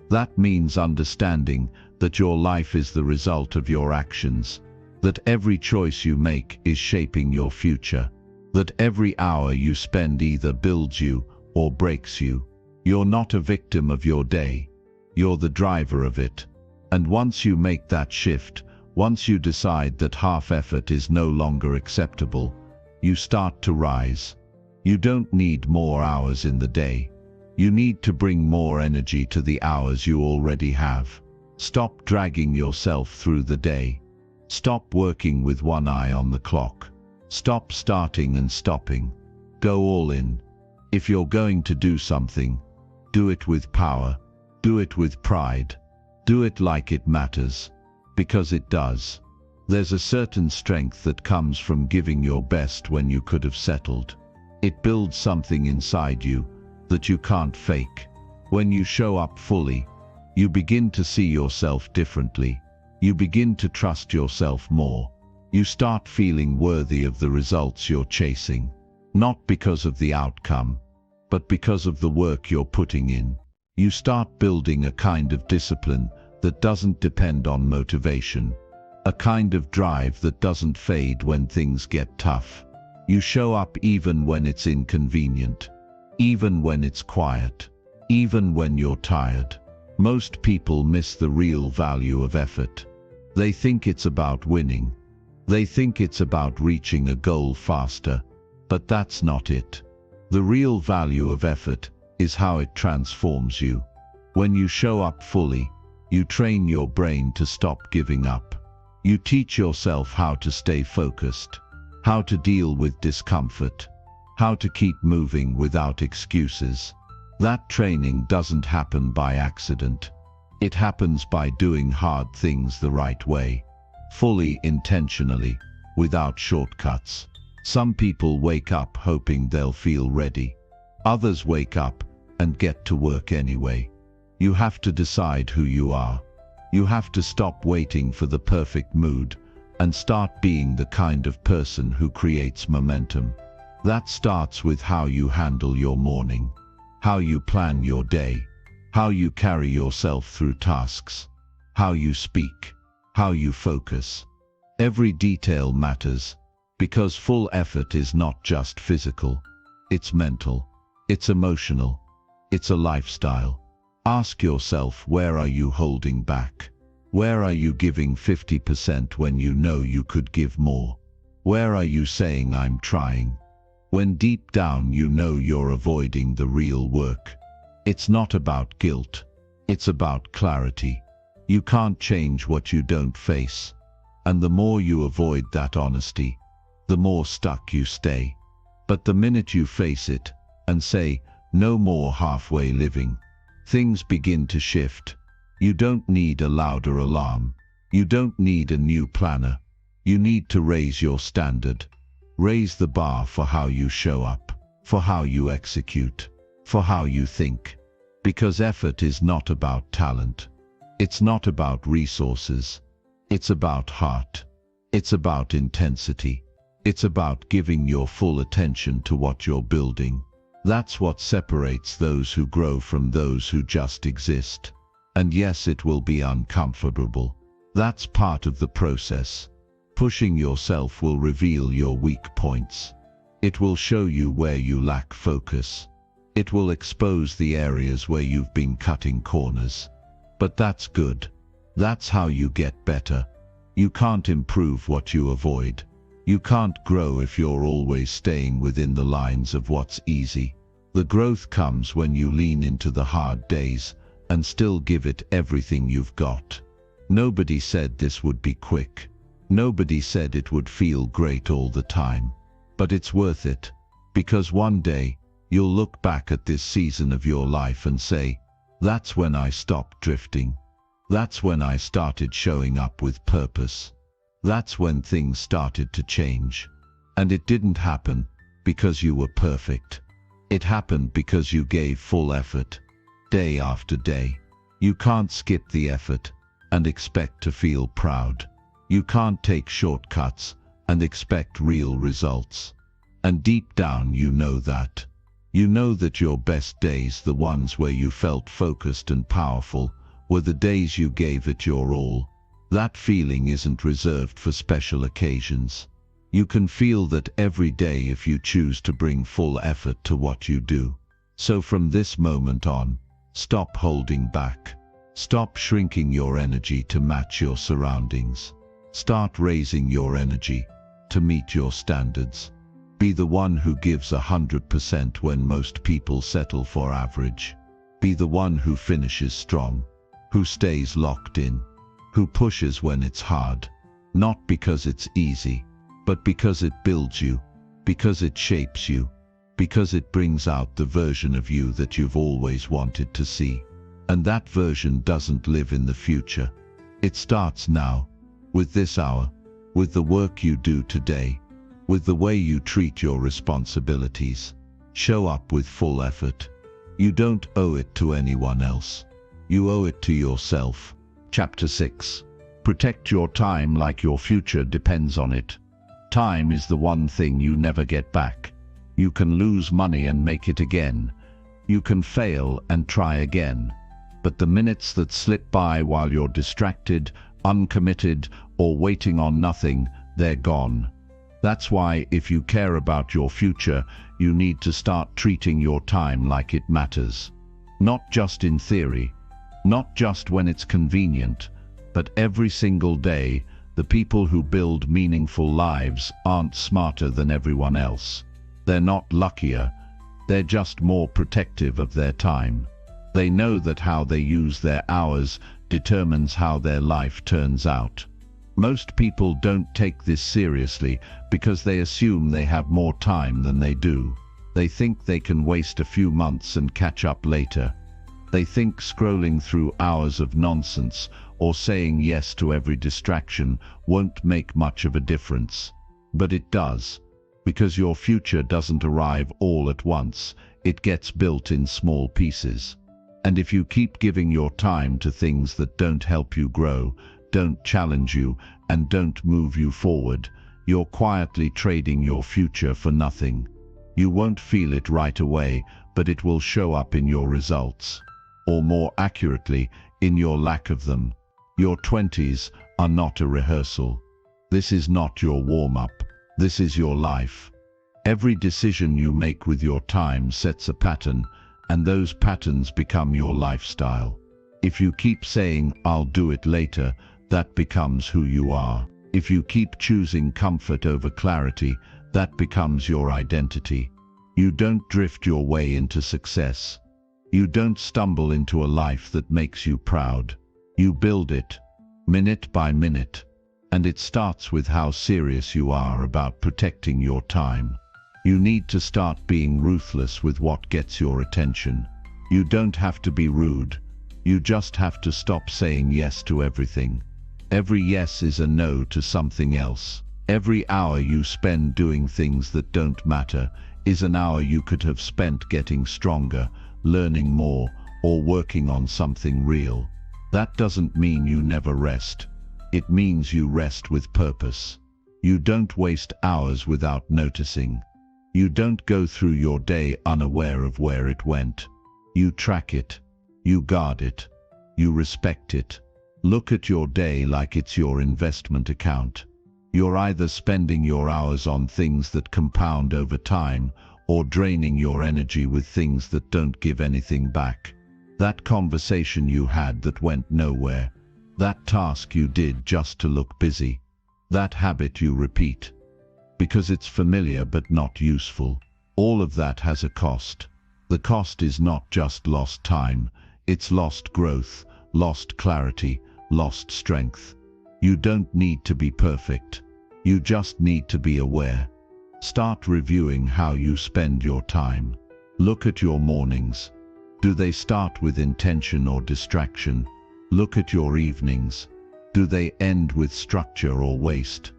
That means understanding that your life is the result of your actions, that every choice you make is shaping your future, that every hour you spend either builds you or breaks you. You're not a victim of your day. You're the driver of it. And once you make that shift, once you decide that half effort is no longer acceptable, you start to rise. You don't need more hours in the day. You need to bring more energy to the hours you already have. Stop dragging yourself through the day. Stop working with one eye on the clock. Stop starting and stopping. Go all in. If you're going to do something, do it with power. Do it with pride. Do it like it matters. Because it does. There's a certain strength that comes from giving your best when you could have settled. It builds something inside you that you can't fake. When you show up fully, you begin to see yourself differently. You begin to trust yourself more. You start feeling worthy of the results you're chasing. Not because of the outcome, but because of the work you're putting in. You start building a kind of discipline that doesn't depend on motivation. A kind of drive that doesn't fade when things get tough. You show up even when it's inconvenient. Even when it's quiet. Even when you're tired. Most people miss the real value of effort. They think it's about winning. They think it's about reaching a goal faster. But that's not it. The real value of effort is how it transforms you. When you show up fully, you train your brain to stop giving up. You teach yourself how to stay focused, how to deal with discomfort, how to keep moving without excuses. That training doesn't happen by accident. It happens by doing hard things the right way, fully, intentionally, without shortcuts. Some people wake up hoping they'll feel ready. Others wake up and get to work anyway. You have to decide who you are. You have to stop waiting for the perfect mood and start being the kind of person who creates momentum. That starts with how you handle your morning, how you plan your day, how you carry yourself through tasks, how you speak, how you focus. Every detail matters, because full effort is not just physical. It's mental, it's emotional, it's a lifestyle. Ask yourself, where are you holding back? Where are you giving 50% when you know you could give more? Where are you saying I'm trying, when deep down you know you're avoiding the real work? It's not about guilt. It's about clarity. You can't change what you don't face. And the more you avoid that honesty, the more stuck you stay. But the minute you face it and say, no more halfway living, things begin to shift. You don't need a louder alarm. You don't need a new planner. You need to raise your standard. Raise the bar for how you show up, for how you execute, for how you think. Because effort is not about talent. It's not about resources. It's about heart. It's about intensity. It's about giving your full attention to what you're building. That's what separates those who grow from those who just exist. And yes, it will be uncomfortable. That's part of the process. Pushing yourself will reveal your weak points. It will show you where you lack focus. It will expose the areas where you've been cutting corners. But that's good. That's how you get better. You can't improve what you avoid. You can't grow if you're always staying within the lines of what's easy. The growth comes when you lean into the hard days and still give it everything you've got. Nobody said this would be quick. Nobody said it would feel great all the time. But it's worth it, because one day you'll look back at this season of your life and say, that's when I stopped drifting. That's when I started showing up with purpose. That's when things started to change. And it didn't happen because you were perfect. It happened because you gave full effort, day after day. You can't skip the effort and expect to feel proud. You can't take shortcuts and expect real results. And deep down you know that. You know that your best days, the ones where you felt focused and powerful, were the days you gave it your all. That feeling isn't reserved for special occasions. You can feel that every day if you choose to bring full effort to what you do. So from this moment on, stop holding back. Stop shrinking your energy to match your surroundings. Start raising your energy to meet your standards. Be the one who gives 100% when most people settle for average. Be the one who finishes strong, who stays locked in, who pushes when it's hard, not because it's easy, but because it builds you, because it shapes you, because it brings out the version of you that you've always wanted to see. And that version doesn't live in the future. It starts now, with this hour, with the work you do today, with the way you treat your responsibilities. Show up with full effort. You don't owe it to anyone else. You owe it to yourself. Chapter 6. Protect your time like your future depends on it. Time is the one thing you never get back. You can lose money and make it again. You can fail and try again. But the minutes that slip by while you're distracted, uncommitted, or waiting on nothing, they're gone. That's why, if you care about your future, you need to start treating your time like it matters. Not just in theory, not just when it's convenient, but every single day. The people who build meaningful lives aren't smarter than everyone else. They're not luckier, they're just more protective of their time. They know that how they use their hours determines how their life turns out. Most people don't take this seriously because they assume they have more time than they do. They think they can waste a few months and catch up later. They think scrolling through hours of nonsense or saying yes to every distraction won't make much of a difference. But it does, because your future doesn't arrive all at once. It gets built in small pieces. And if you keep giving your time to things that don't help you grow, don't challenge you, and don't move you forward, you're quietly trading your future for nothing. You won't feel it right away, but it will show up in your results. Or more accurately, in your lack of them. Your 20s are not a rehearsal. This is not your warm-up. This is your life. Every decision you make with your time sets a pattern, and those patterns become your lifestyle. If you keep saying, "I'll do it later," that becomes who you are. If you keep choosing comfort over clarity, that becomes your identity. You don't drift your way into success. You don't stumble into a life that makes you proud. You build it, minute by minute. And it starts with how serious you are about protecting your time. You need to start being ruthless with what gets your attention. You don't have to be rude. You just have to stop saying yes to everything. Every yes is a no to something else. Every hour you spend doing things that don't matter is an hour you could have spent getting stronger, learning more, or working on something real. That doesn't mean you never rest. It means you rest with purpose. You don't waste hours without noticing. You don't go through your day unaware of where it went. You track it. You guard it. You respect it. Look at your day like it's your investment account. You're either spending your hours on things that compound over time, or draining your energy with things that don't give anything back. That conversation you had that went nowhere. That task you did just to look busy. That habit you repeat because it's familiar but not useful. All of that has a cost. The cost is not just lost time, it's lost growth, lost clarity, lost strength. You don't need to be perfect. You just need to be aware. Start reviewing how you spend your time. Look at your mornings. Do they start with intention or distraction? Look at your evenings. Do they end with structure or waste?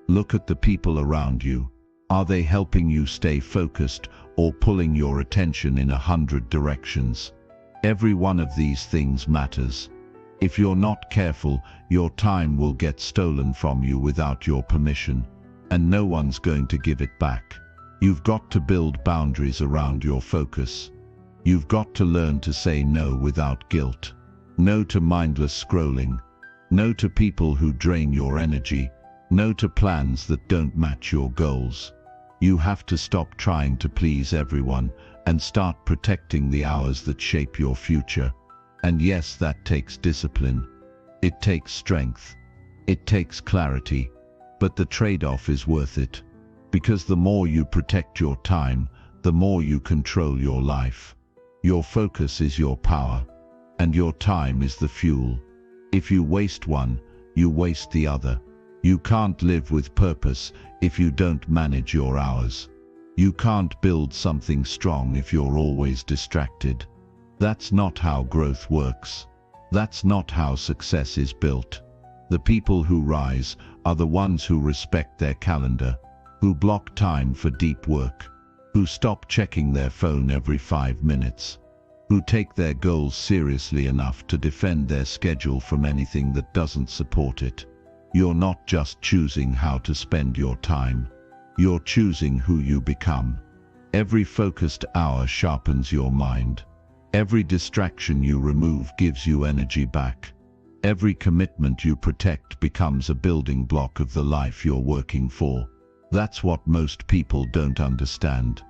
Look at the people around you. Are they helping you stay focused or pulling your attention in 100 directions? Every one of these things matters. If you're not careful, your time will get stolen from you without your permission, and no one's going to give it back. You've got to build boundaries around your focus. You've got to learn to say no without guilt. No to mindless scrolling. No to people who drain your energy. No to plans that don't match your goals. You have to stop trying to please everyone and start protecting the hours that shape your future. And yes, that takes discipline. It takes strength. It takes clarity. But the trade-off is worth it. Because the more you protect your time, the more you control your life. Your focus is your power, and your time is the fuel. If you waste one, you waste the other. You can't live with purpose if you don't manage your hours. You can't build something strong if you're always distracted. That's not how growth works. That's not how success is built. The people who rise are the ones who respect their calendar, who block time for deep work, who stop checking their phone every 5 minutes, who take their goals seriously enough to defend their schedule from anything that doesn't support it. You're not just choosing how to spend your time. You're choosing who you become. Every focused hour sharpens your mind. Every distraction you remove gives you energy back. Every commitment you protect becomes a building block of the life you're working for. That's what most people don't understand.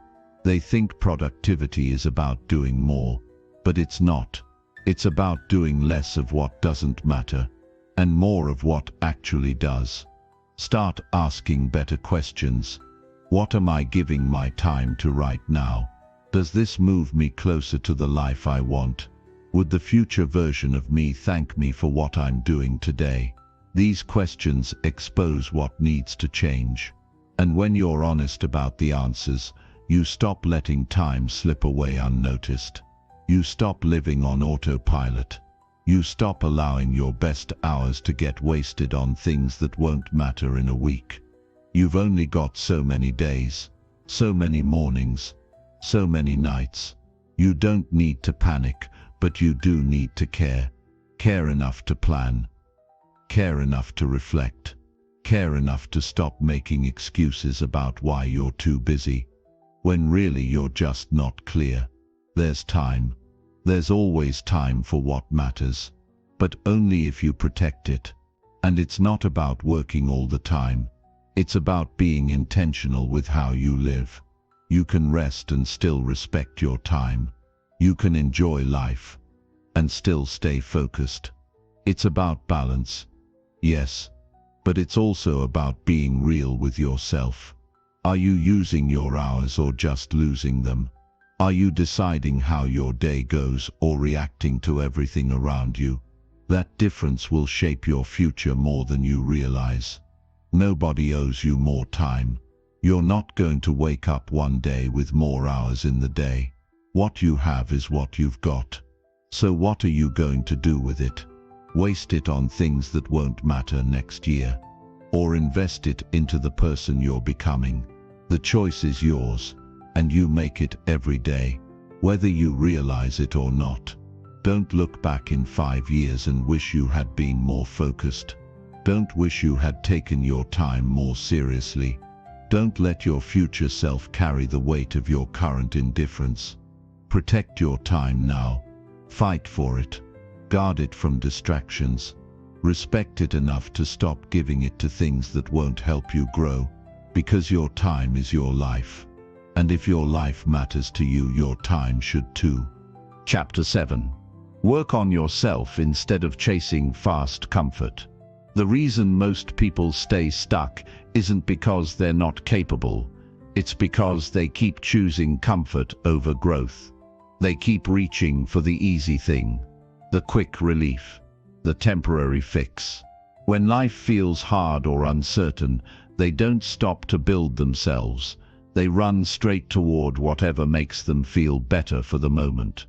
They think productivity is about doing more, but it's not. It's about doing less of what doesn't matter, and more of what actually does. Start asking better questions. What am I giving my time to right now? Does this move me closer to the life I want? Would the future version of me thank me for what I'm doing today? These questions expose what needs to change. And when you're honest about the answers, you stop letting time slip away unnoticed. You stop living on autopilot. You stop allowing your best hours to get wasted on things that won't matter in a week. You've only got so many days, so many mornings, so many nights. You don't need to panic, but you do need to care. Care enough to plan. Care enough to reflect. Care enough to stop making excuses about why you're too busy, when really you're just not clear. There's time. There's always time for what matters, but only if you protect it. And it's not about working all the time. It's about being intentional with how you live. You can rest and still respect your time. You can enjoy life and still stay focused. It's about balance, yes, but it's also about being real with yourself. Are you using your hours or just losing them? Are you deciding how your day goes or reacting to everything around you? That difference will shape your future more than you realize. Nobody owes you more time. You're not going to wake up one day with more hours in the day. What you have is what you've got. So what are you going to do with it? Waste it on things that won't matter next year, or invest it into the person you're becoming. The choice is yours, and you make it every day, whether you realize it or not. Don't look back in 5 years and wish you had been more focused. Don't wish you had taken your time more seriously. Don't let your future self carry the weight of your current indifference. Protect your time now. Fight for it. Guard it from distractions. Respect it enough to stop giving it to things that won't help you grow, because your time is your life. And if your life matters to you, your time should too. Chapter 7. Work on yourself instead of chasing fast comfort. The reason most people stay stuck isn't because they're not capable. It's because they keep choosing comfort over growth. They keep reaching for the easy thing, the quick relief, the temporary fix. When life feels hard or uncertain, they don't stop to build themselves. They run straight toward whatever makes them feel better for the moment.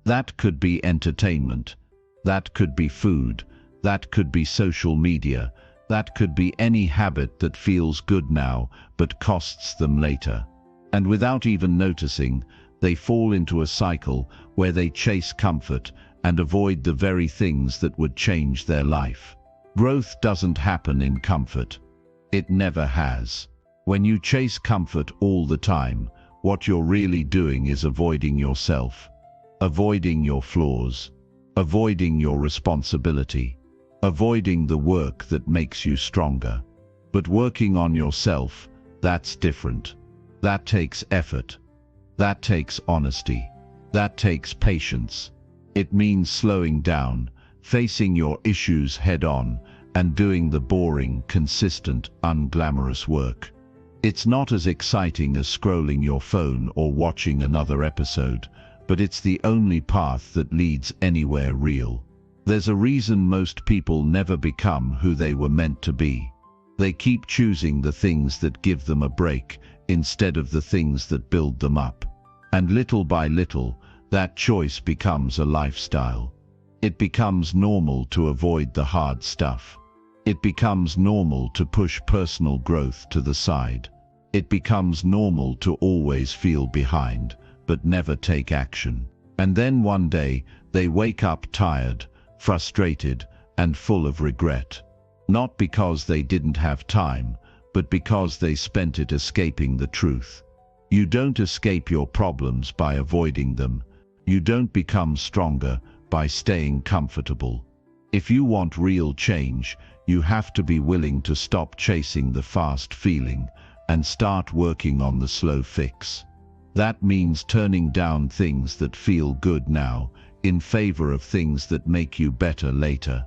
That could be entertainment. That could be food. That could be social media. That could be any habit that feels good now but costs them later. And without even noticing, They fall into a cycle where they chase comfort and avoid the very things that would change their life. Growth doesn't happen in comfort. It never has. When you chase comfort all the time, what you're really doing is avoiding yourself, avoiding your flaws, avoiding your responsibility, avoiding the work that makes you stronger. But working on yourself, that's different. That takes effort. That takes honesty. That takes patience. It means slowing down, facing your issues head-on, and doing the boring, consistent, unglamorous work. It's not as exciting as scrolling your phone or watching another episode, but it's the only path that leads anywhere real. There's a reason most people never become who they were meant to be. They keep choosing the things that give them a break instead of the things that build them up. And little by little, that choice becomes a lifestyle. It becomes normal to avoid the hard stuff. It becomes normal to push personal growth to the side. It becomes normal to always feel behind, but never take action. And then one day, they wake up tired, frustrated, and full of regret. Not because they didn't have time, but because they spent it escaping the truth. You don't escape your problems by avoiding them. You don't become stronger by staying comfortable. If you want real change, you have to be willing to stop chasing the fast feeling and start working on the slow fix. That means turning down things that feel good now in favor of things that make you better later.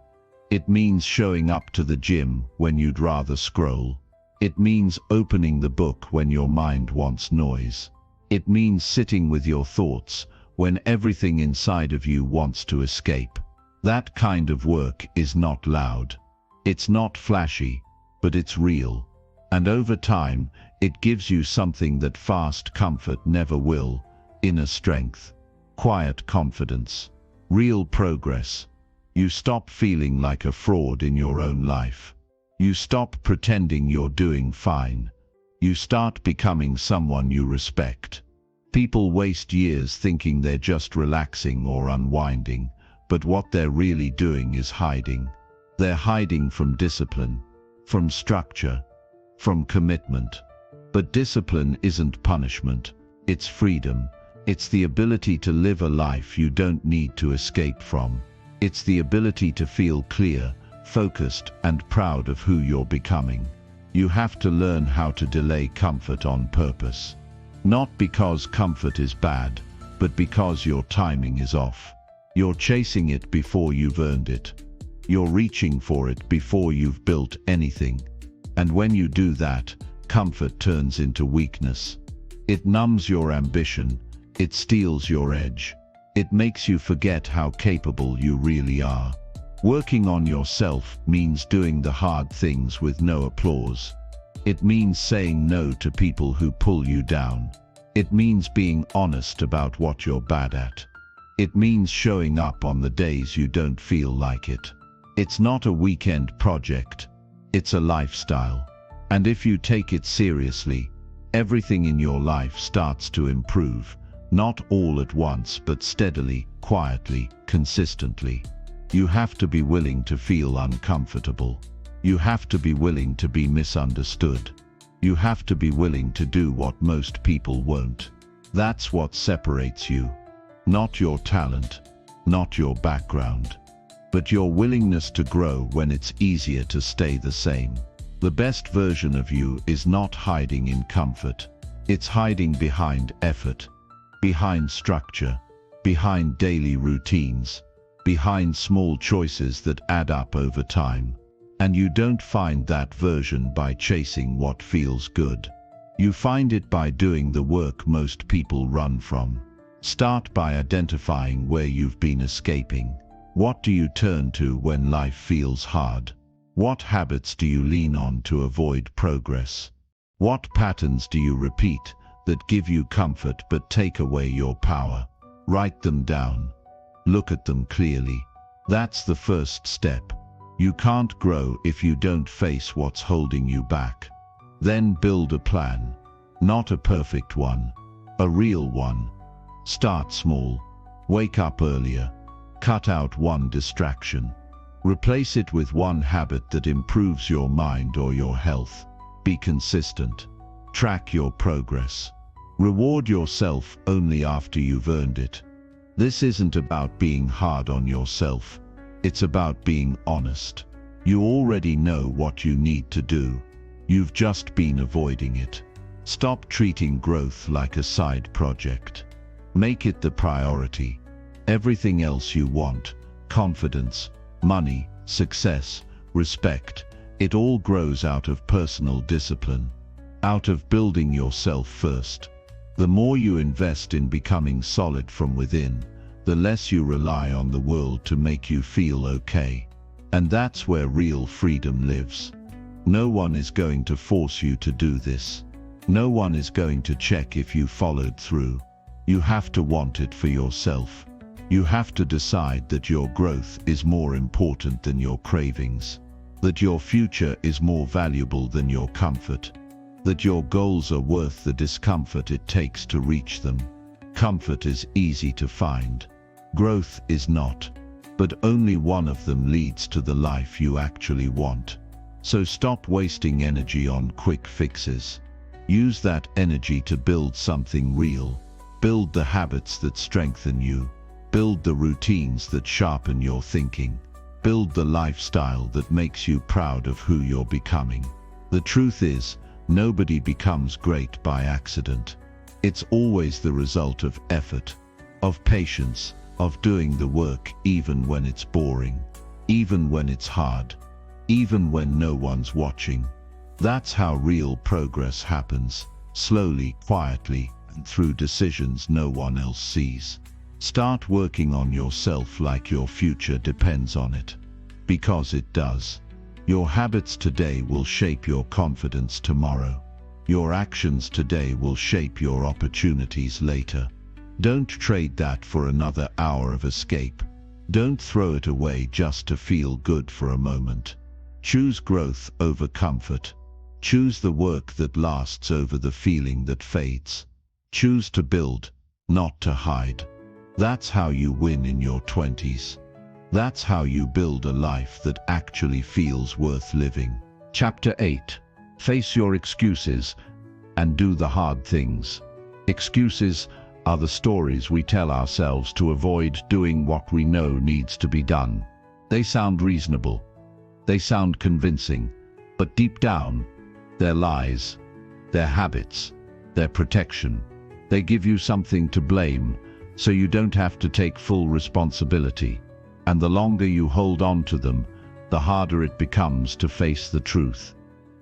It means showing up to the gym when you'd rather scroll. It means opening the book when your mind wants noise. It means sitting with your thoughts when everything inside of you wants to escape. That kind of work is not loud. It's not flashy, but it's real. And over time, it gives you something that fast comfort never will: inner strength, quiet confidence, real progress. You stop feeling like a fraud in your own life. You stop pretending you're doing fine. You start becoming someone you respect. People waste years thinking they're just relaxing or unwinding, but what they're really doing is hiding. They're hiding from discipline, from structure, from commitment. But discipline isn't punishment, it's freedom. It's the ability to live a life you don't need to escape from. It's the ability to feel clear, focused, and proud of who you're becoming. You have to learn how to delay comfort on purpose. Not because comfort is bad, but because your timing is off. You're chasing it before you've earned it. You're reaching for it before you've built anything. And when you do that, comfort turns into weakness. It numbs your ambition. It steals your edge. It makes you forget how capable you really are. Working on yourself means doing the hard things with no applause. It means saying no to people who pull you down. It means being honest about what you're bad at. It means showing up on the days you don't feel like it. It's not a weekend project. It's a lifestyle. And if you take it seriously, everything in your life starts to improve. Not all at once, but steadily, quietly, consistently. You have to be willing to feel uncomfortable. You have to be willing to be misunderstood. You have to be willing to do what most people won't. That's what separates you. Not your talent, not your background, but your willingness to grow when it's easier to stay the same. The best version of you is not hiding in comfort. It's hiding behind effort, behind structure, behind daily routines, behind small choices that add up over time. And you don't find that version by chasing what feels good. You find it by doing the work most people run from. Start by identifying where you've been escaping. What do you turn to when life feels hard? What habits do you lean on to avoid progress? What patterns do you repeat that give you comfort but take away your power? Write them down. Look at them clearly. That's the first step. You can't grow if you don't face what's holding you back. Then build a plan. Not a perfect one, a real one. Start small. Wake up earlier. Cut out one distraction. Replace it with one habit that improves your mind or your health. Be consistent. Track your progress. Reward yourself only after you've earned it. This isn't about being hard on yourself. It's about being honest. You already know what you need to do. You've just been avoiding it. Stop treating growth like a side project. Make it the priority. Everything else you want, confidence, money, success, respect, it all grows out of personal discipline, out of building yourself first. The more you invest in becoming solid from within, the less you rely on the world to make you feel okay. And that's where real freedom lives. No one is going to force you to do this. No one is going to check if you followed through. You have to want it for yourself. You have to decide that your growth is more important than your cravings, that your future is more valuable than your comfort, that your goals are worth the discomfort it takes to reach them. Comfort is easy to find. Growth is not. But only one of them leads to the life you actually want. So stop wasting energy on quick fixes. Use that energy to build something real. Build the habits that strengthen you. Build the routines that sharpen your thinking. Build the lifestyle that makes you proud of who you're becoming. The truth is, nobody becomes great by accident. It's always the result of effort, of patience, of doing the work even when it's boring, even when it's hard, even when no one's watching. That's how real progress happens, slowly, quietly, and through decisions no one else sees. Start working on yourself like your future depends on it. Because it does. Your habits today will shape your confidence tomorrow. Your actions today will shape your opportunities later. Don't trade that for another hour of escape. Don't throw it away just to feel good for a moment. Choose growth over comfort. Choose the work that lasts over the feeling that fades. Choose to build, not to hide. That's how you win in your 20s. That's how you build a life that actually feels worth living. Chapter 8. Face your excuses and do the hard things. Excuses are the stories we tell ourselves to avoid doing what we know needs to be done. They sound reasonable. They sound convincing. But deep down, they're lies. They're habits. They're protection. They give you something to blame, so you don't have to take full responsibility. And the longer you hold on to them, the harder it becomes to face the truth.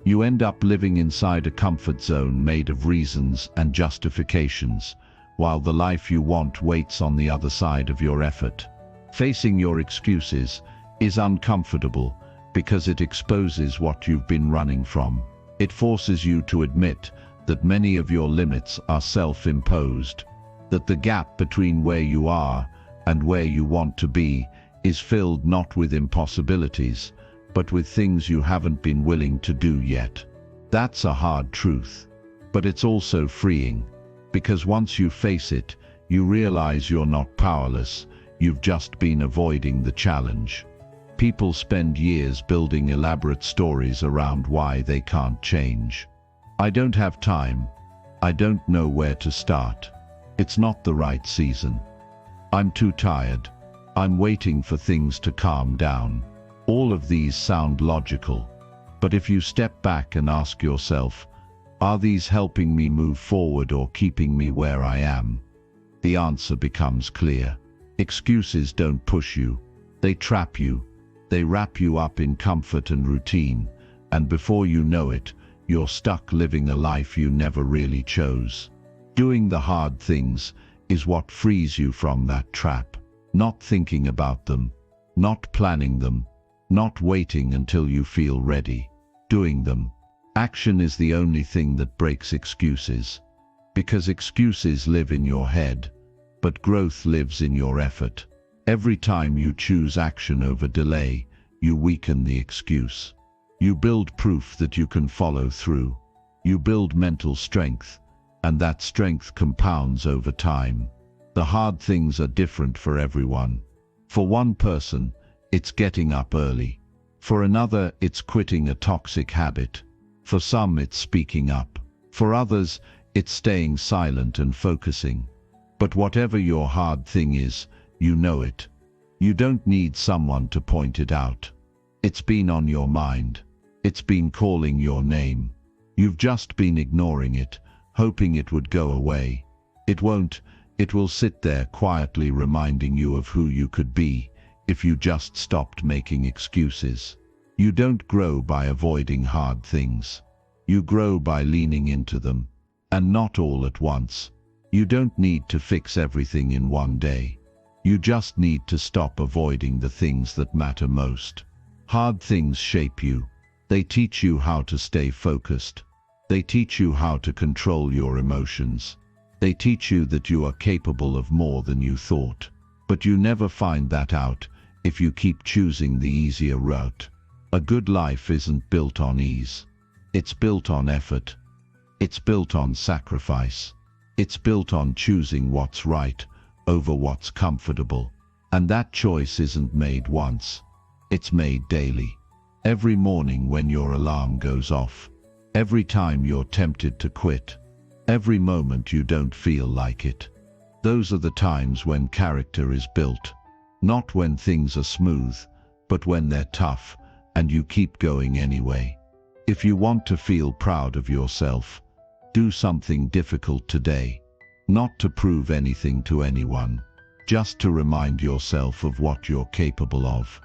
You end up living inside a comfort zone made of reasons and justifications, while the life you want waits on the other side of your effort. Facing your excuses is uncomfortable because it exposes what you've been running from. It forces you to admit that many of your limits are self-imposed, that the gap between where you are and where you want to be is filled not with impossibilities, but with things you haven't been willing to do yet. That's a hard truth, but it's also freeing, because once you face it, you realize you're not powerless, you've just been avoiding the challenge. People spend years building elaborate stories around why they can't change. I don't have time. I don't know where to start. It's not the right season. I'm too tired. I'm waiting for things to calm down. All of these sound logical, but if you step back and ask yourself, are these helping me move forward or keeping me where I am? The answer becomes clear. Excuses don't push you. They trap you. They wrap you up in comfort and routine, and before you know it, you're stuck living a life you never really chose. Doing the hard things is what frees you from that trap. Not thinking about them, not planning them, not waiting until you feel ready. Doing them. Action is the only thing that breaks excuses. Because excuses live in your head, but growth lives in your effort. Every time you choose action over delay, you weaken the excuse. You build proof that you can follow through. You build mental strength, and that strength compounds over time. The hard things are different for everyone. For one person, it's getting up early. For another, it's quitting a toxic habit. For some, it's speaking up. For others, it's staying silent and focusing. But whatever your hard thing is, you know it. You don't need someone to point it out. It's been on your mind. It's been calling your name. You've just been ignoring it, hoping it would go away. It won't. It will sit there quietly reminding you of who you could be if you just stopped making excuses. You don't grow by avoiding hard things. You grow by leaning into them, and not all at once. You don't need to fix everything in one day. You just need to stop avoiding the things that matter most. Hard things shape you. They teach you how to stay focused. They teach you how to control your emotions. They teach you that you are capable of more than you thought. But you never find that out if you keep choosing the easier route. A good life isn't built on ease. It's built on effort. It's built on sacrifice. It's built on choosing what's right over what's comfortable. And that choice isn't made once. It's made daily. Every morning when your alarm goes off. Every time you're tempted to quit. Every moment you don't feel like it. Those are the times when character is built. Not when things are smooth, but when they're tough, and you keep going anyway. If you want to feel proud of yourself, do something difficult today. Not to prove anything to anyone, just to remind yourself of what you're capable of.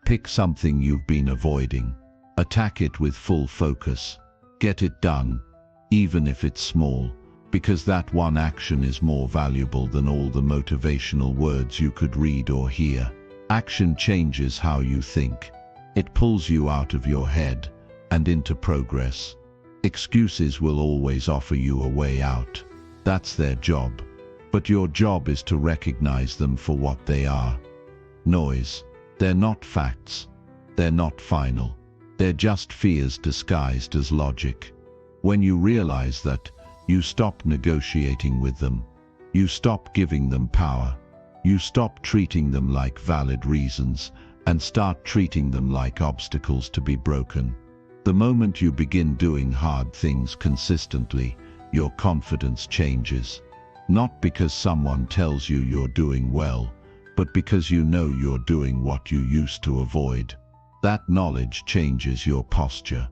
Pick something you've been avoiding. Attack it with full focus. Get it done, even if it's small, because that one action is more valuable than all the motivational words you could read or hear. Action changes how you think. It pulls you out of your head and into progress. Excuses will always offer you a way out. That's their job. But your job is to recognize them for what they are. Noise. They're not facts. They're not final. They're just fears disguised as logic. When you realize that, you stop negotiating with them. You stop giving them power. You stop treating them like valid reasons and start treating them like obstacles to be broken. The moment you begin doing hard things consistently, your confidence changes. Not because someone tells you you're doing well, but because you know you're doing what you used to avoid. That knowledge changes your posture,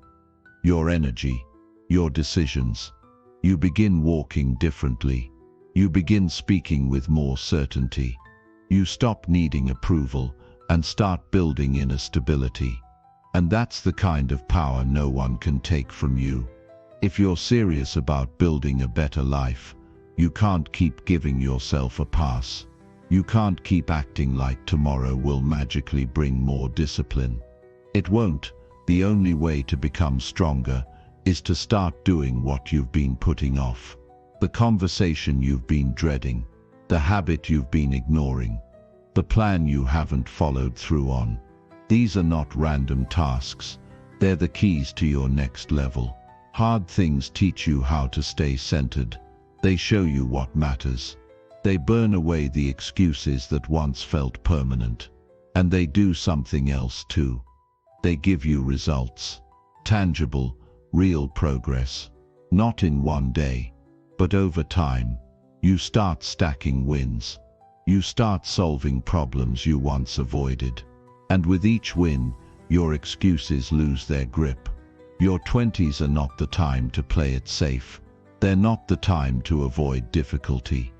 your energy, your decisions. You begin walking differently. You begin speaking with more certainty. You stop needing approval and start building inner stability. And that's the kind of power no one can take from you. If you're serious about building a better life, you can't keep giving yourself a pass. You can't keep acting like tomorrow will magically bring more discipline. It won't. The only way to become stronger is to start doing what you've been putting off. The conversation you've been dreading, the habit you've been ignoring, the plan you haven't followed through on. These are not random tasks. They're the keys to your next level. Hard things teach you how to stay centered. They show you what matters. They burn away the excuses that once felt permanent. And they do something else too. They give you results. Tangible, real progress. Not in one day, but over time. You start stacking wins. You start solving problems you once avoided. And with each win, your excuses lose their grip. Your 20s are not the time to play it safe. They're not the time to avoid difficulty.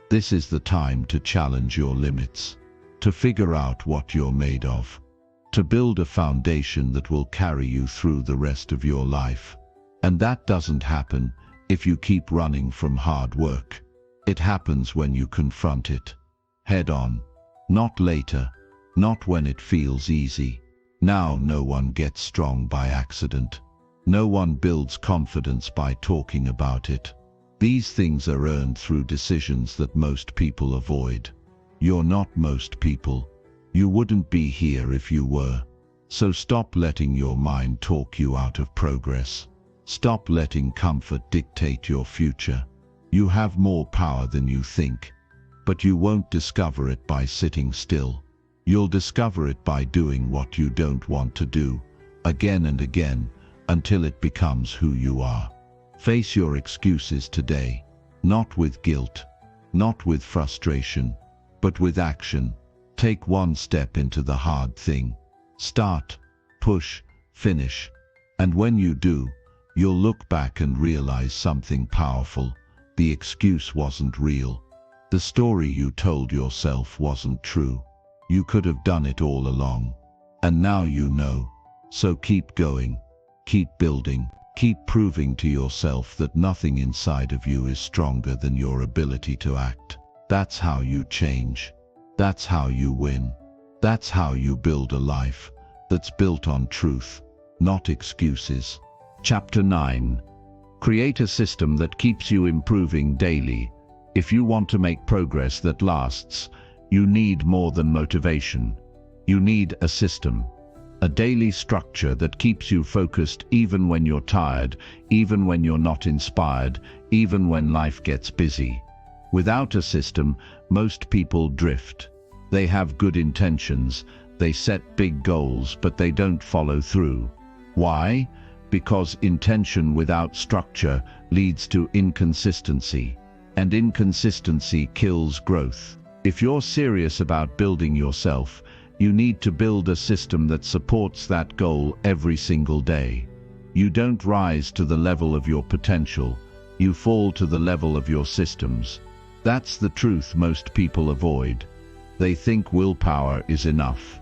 This is the time to challenge your limits, to figure out what you're made of, to build a foundation that will carry you through the rest of your life. And that doesn't happen if you keep running from hard work. It happens when you confront it, head on, not later, not when it feels easy. Now no one gets strong by accident. No one builds confidence by talking about it. These things are earned through decisions that most people avoid. You're not most people. You wouldn't be here if you were. So stop letting your mind talk you out of progress. Stop letting comfort dictate your future. You have more power than you think. but you won't discover it by sitting still. You'll discover it by doing what you don't want to do, again and again, until it becomes who you are. Face your excuses today, not with guilt, not with frustration, but with action. Take one step into the hard thing. Start, push, finish. And when you do, you'll look back and realize something powerful. The excuse wasn't real. The story you told yourself wasn't true. You could have done it all along. And now you know. So keep going, keep building, keep proving to yourself that nothing inside of you is stronger than your ability to act. That's how you change. That's how you win. That's how you build a life that's built on truth, not excuses. Chapter 9. Create a system that keeps you improving daily. If you want to make progress that lasts, you need more than motivation. You need a system. A daily structure that keeps you focused even when you're tired, even when you're not inspired, even when life gets busy. Without a system, most people drift. They have good intentions, they set big goals, but they don't follow through. Why? Because intention without structure leads to inconsistency, and inconsistency kills growth. If you're serious about building yourself, you need to build a system that supports that goal every single day. You don't rise to the level of your potential, you fall to the level of your systems. That's the truth most people avoid. They think willpower is enough.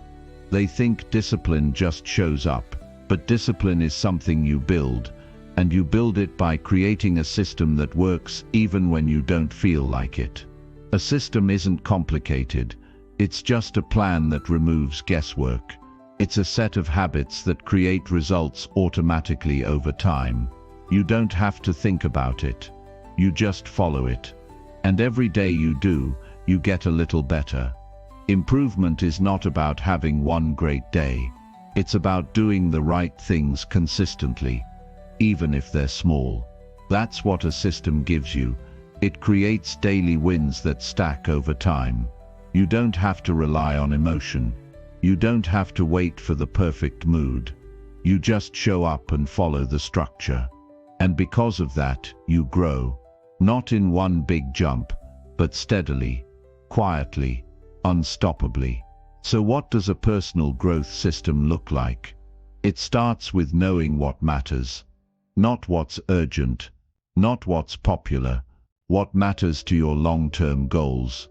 They think discipline just shows up, but discipline is something you build, and you build it by creating a system that works even when you don't feel like it. A system isn't complicated. It's just a plan that removes guesswork. It's a set of habits that create results automatically over time. You don't have to think about it. You just follow it. And every day you do, you get a little better. Improvement is not about having one great day. It's about doing the right things consistently, even if they're small. That's what a system gives you. It creates daily wins that stack over time. You don't have to rely on emotion. You don't have to wait for the perfect mood. You just show up and follow the structure. And because of that, you grow. Not in one big jump, but steadily, quietly, unstoppably. So what does a personal growth system look like? It starts with knowing what matters. Not what's urgent, not what's popular, what matters to your long-term goals.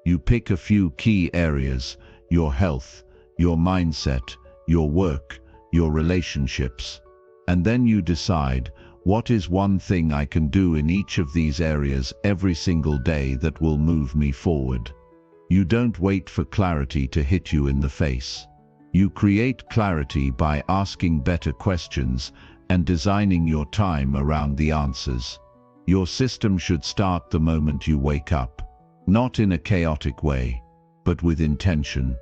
You pick a few key areas: your health, your mindset, your work, your relationships. And then you decide, what is one thing I can do in each of these areas every single day that will move me forward? You don't wait for clarity to hit you in the face. You create clarity by asking better questions and designing your time around the answers. Your system should start the moment you wake up. Not in a chaotic way, but with intention.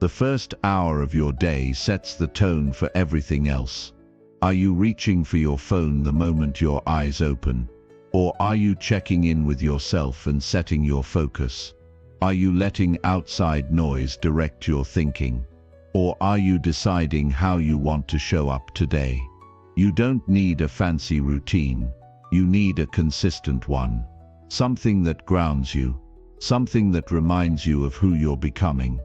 The first hour of your day sets the tone for everything else. Are you reaching for your phone the moment your eyes open? Or are you checking in with yourself and setting your focus? Are you letting outside noise direct your thinking? Or are you deciding how you want to show up today? You don't need a fancy routine. You need a consistent one. Something that grounds you. Something that reminds you of who you're becoming.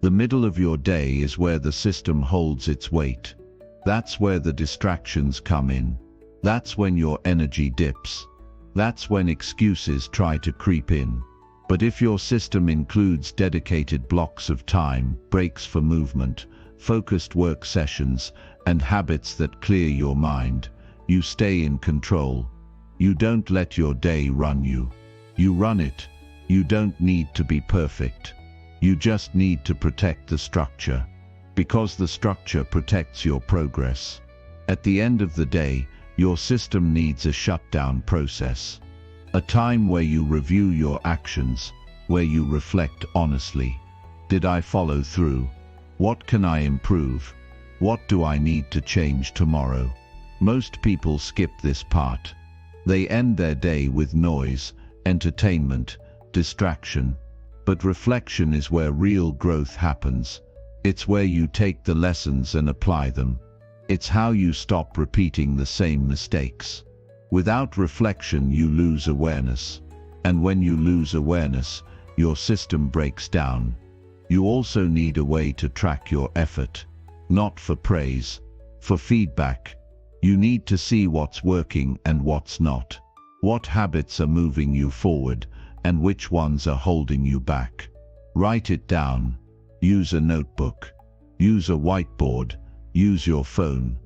The middle of your day is where the system holds its weight. That's where the distractions come in. That's when your energy dips. That's when excuses try to creep in. But if your system includes dedicated blocks of time, breaks for movement, focused work sessions, and habits that clear your mind, you stay in control. You don't let your day run you. You run it. You don't need to be perfect. You just need to protect the structure. Because the structure protects your progress. At the end of the day, your system needs a shutdown process. A time where you review your actions, where you reflect honestly. Did I follow through? What can I improve? What do I need to change tomorrow? Most people skip this part. They end their day with noise, entertainment, distraction. But reflection is where real growth happens. It's where you take the lessons and apply them. It's how you stop repeating the same mistakes. Without reflection, you lose awareness. And when you lose awareness, your system breaks down. You also need a way to track your effort, not for praise, for feedback. You need to see what's working and what's not. What habits are moving you forward and which ones are holding you back. Write it down. Use a notebook. Use a whiteboard. Use your phone.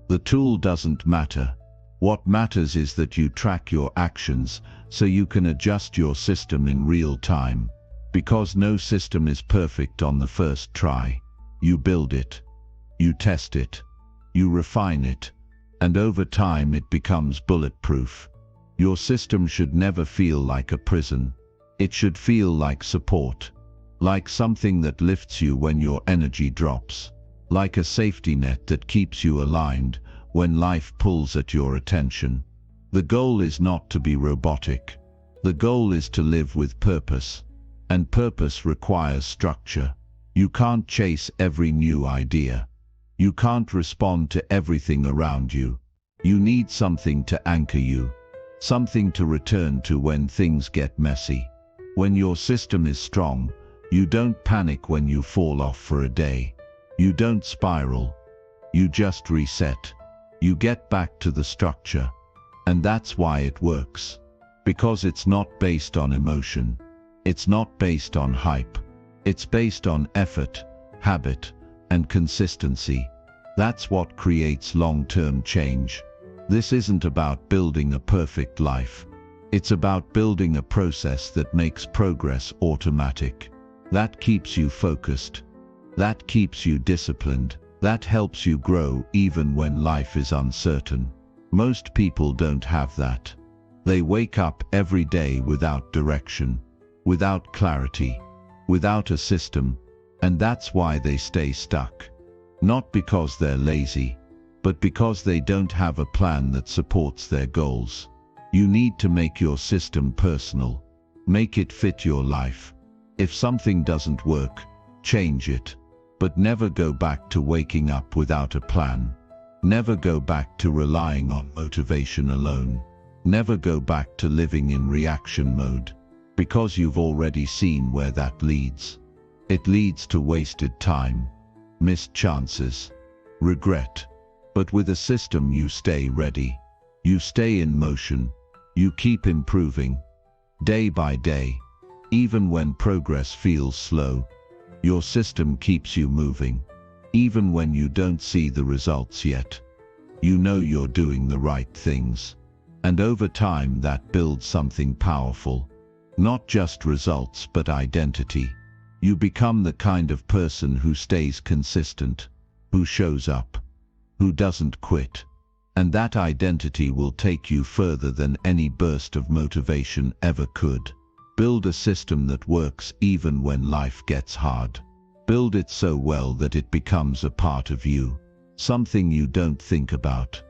The tool doesn't matter. What matters is that you track your actions so you can adjust your system in real time. Because no system is perfect on the first try. You build it. You test it. You refine it. And over time it becomes bulletproof. Your system should never feel like a prison. It should feel like support. Like something that lifts you when your energy drops. Like a safety net that keeps you aligned when life pulls at your attention. The goal is not to be robotic. The goal is to live with purpose. And purpose requires structure. You can't chase every new idea. You can't respond to everything around you. You need something to anchor you. Something to return to when things get messy. When your system is strong, you don't panic when you fall off for a day. You don't spiral. You just reset. You get back to the structure. And that's why it works. Because it's not based on emotion. It's not based on hype. It's based on effort, habit, and consistency. That's what creates long-term change. This isn't about building a perfect life. It's about building a process that makes progress automatic. That keeps you focused. That keeps you disciplined. That helps you grow even when life is uncertain. Most people don't have that. They wake up every day without direction, without clarity, without a system, and that's why they stay stuck. Not because they're lazy, but because they don't have a plan that supports their goals. You need to make your system personal. Make it fit your life. If something doesn't work, change it. But never go back to waking up without a plan. Never go back to relying on motivation alone. Never go back to living in reaction mode. Because you've already seen where that leads. It leads to wasted time, missed chances, regret. But with a system you stay ready. You stay in motion. You keep improving. Day by day. Even when progress feels slow. Your system keeps you moving. Even when you don't see the results yet. You know you're doing the right things. And over time that builds something powerful. Not just results but identity. You become the kind of person who stays consistent. Who shows up. Who doesn't quit. And that identity will take you further than any burst of motivation ever could. Build a system that works even when life gets hard. Build it so well that it becomes a part of you. Something you don't think about.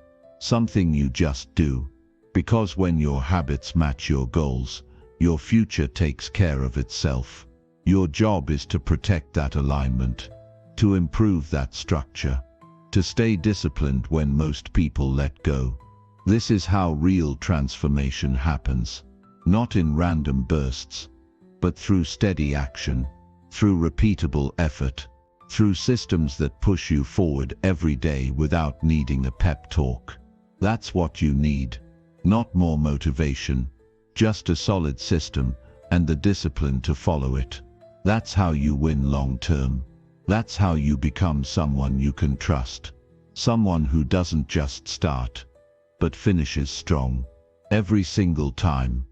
Something you just do. Because when your habits match your goals, your future takes care of itself. Your job is to protect that alignment. To improve that structure. To stay disciplined when most people let go. This is how real transformation happens. Not in random bursts, but through steady action, through repeatable effort, through systems that push you forward every day without needing a pep talk. That's what you need. Not more motivation, just a solid system and the discipline to follow it. That's how you win long term. That's how you become someone you can trust. Someone who doesn't just start, but finishes strong. Every single time.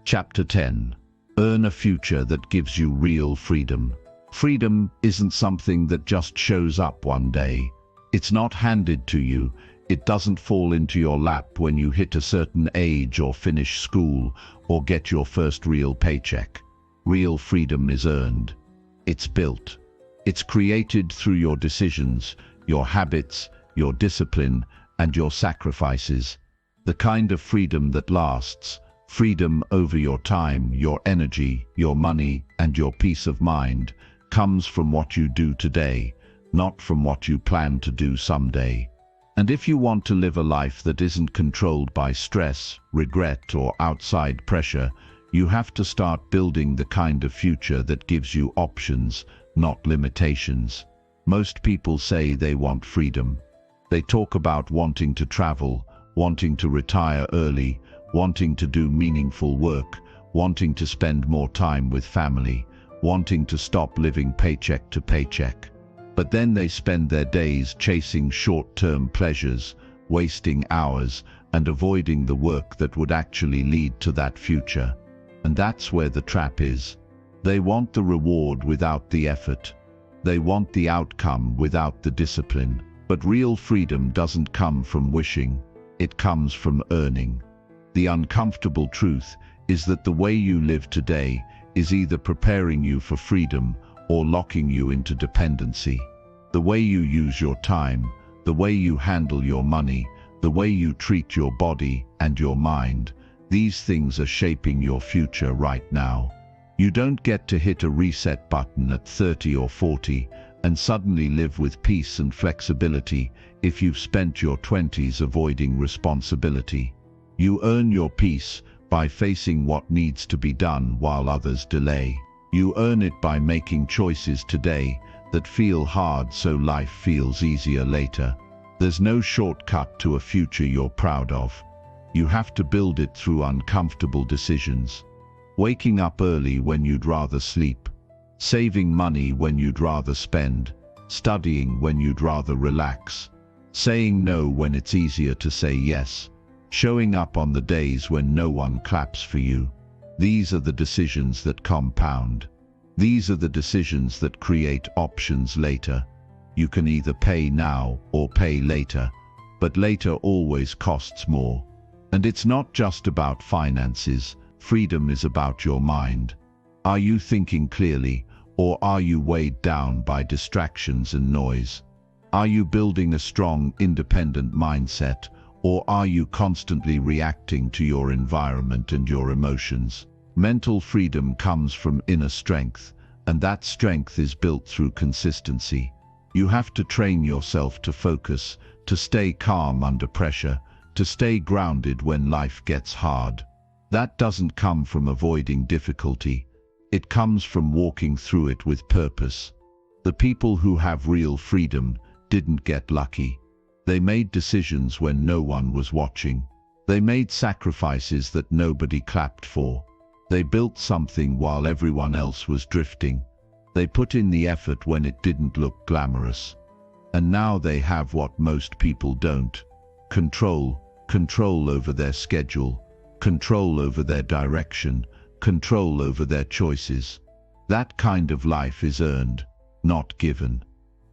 Chapter 10. Earn a future that gives you real freedom. Freedom isn't something that just shows up one day. It's not handed to you. It doesn't fall into your lap when you hit a certain age or finish school or get your first real paycheck. Real freedom is earned. It's built. It's created through your decisions, your habits, your discipline, and your sacrifices. The kind of freedom that lasts, Freedom over your time, your energy, your money, and your peace of mind comes from what you do today, not from what you plan to do someday. And if you want to live a life that isn't controlled by stress, regret, or outside pressure, you have to start building the kind of future that gives you options, not limitations. Most people say they want freedom. They talk about wanting to travel, wanting to retire early, wanting to do meaningful work, wanting to spend more time with family, wanting to stop living paycheck to paycheck. But then they spend their days chasing short-term pleasures, wasting hours, and avoiding the work that would actually lead to that future. And that's where the trap is. They want the reward without the effort. They want the outcome without the discipline. But real freedom doesn't come from wishing. It comes from earning. The uncomfortable truth is that the way you live today is either preparing you for freedom or locking you into dependency. The way you use your time, the way you handle your money, the way you treat your body and your mind, these things are shaping your future right now. You don't get to hit a reset button at 30 or 40 and suddenly live with peace and flexibility if you've spent your 20s avoiding responsibility. You earn your peace by facing what needs to be done while others delay. You earn it by making choices today that feel hard so life feels easier later. There's no shortcut to a future you're proud of. You have to build it through uncomfortable decisions. Waking up early when you'd rather sleep. Saving money when you'd rather spend. Studying when you'd rather relax. Saying no when it's easier to say yes. Showing up on the days when no one claps for you. These are the decisions that compound. These are the decisions that create options later. You can either pay now or pay later, but later always costs more. And it's not just about finances. Freedom is about your mind. Are you thinking clearly, or are you weighed down by distractions and noise? Are you building a strong, independent mindset, or are you constantly reacting to your environment and your emotions? Mental freedom comes from inner strength, and that strength is built through consistency. You have to train yourself to focus, to stay calm under pressure, to stay grounded when life gets hard. That doesn't come from avoiding difficulty. It comes from walking through it with purpose. The people who have real freedom didn't get lucky. They made decisions when no one was watching. They made sacrifices that nobody clapped for. They built something while everyone else was drifting. They put in the effort when it didn't look glamorous. And now they have what most people don't. Control over their schedule, control over their direction, control over their choices. That kind of life is earned, not given.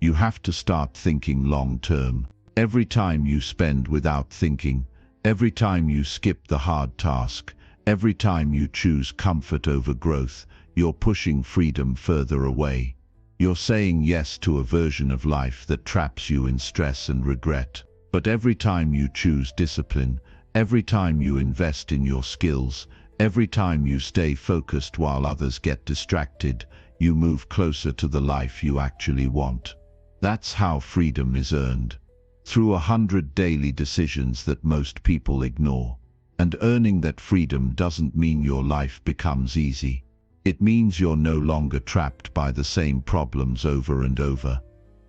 You have to start thinking long term. Every time you spend without thinking, every time you skip the hard task, every time you choose comfort over growth, you're pushing freedom further away. You're saying yes to a version of life that traps you in stress and regret. But every time you choose discipline, every time you invest in your skills, every time you stay focused while others get distracted, you move closer to the life you actually want. That's how freedom is earned. Through 100 daily decisions that most people ignore. And earning that freedom doesn't mean your life becomes easy. It means you're no longer trapped by the same problems over and over.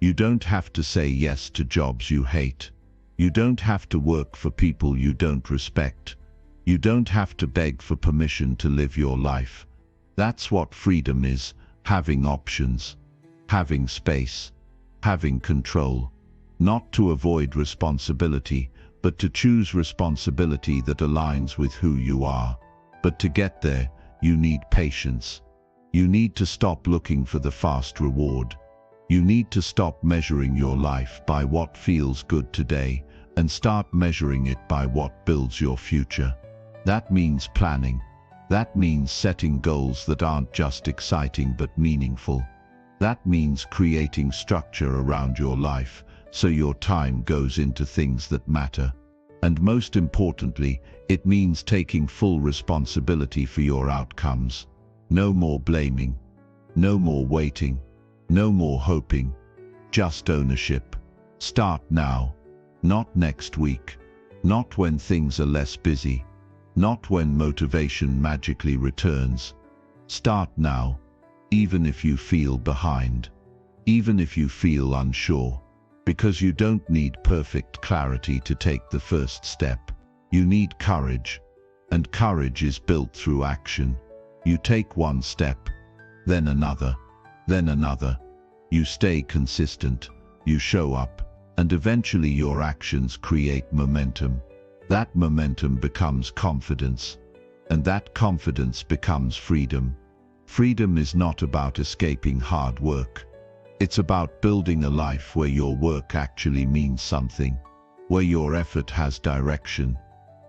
You don't have to say yes to jobs you hate. You don't have to work for people you don't respect. You don't have to beg for permission to live your life. That's what freedom is, having options, having space, having control. Not to avoid responsibility, but to choose responsibility that aligns with who you are. But to get there, you need patience. You need to stop looking for the fast reward. You need to stop measuring your life by what feels good today and start measuring it by what builds your future. That means planning. That means setting goals that aren't just exciting but meaningful. That means creating structure around your life so your time goes into things that matter. And most importantly, It means taking full responsibility for your outcomes. No more blaming. No more waiting. No more hoping. Just ownership. Start now. Not next week. Not when things are less busy. Not when motivation magically returns. Start now, even if you feel behind. Even if you feel unsure. Because you don't need perfect clarity to take the first step. You need courage. And courage is built through action. You take one step, then another, then another. You stay consistent. You show up. And eventually your actions create momentum. That momentum becomes confidence. And that confidence becomes freedom. Freedom is not about escaping hard work. It's about building a life where your work actually means something, where your effort has direction,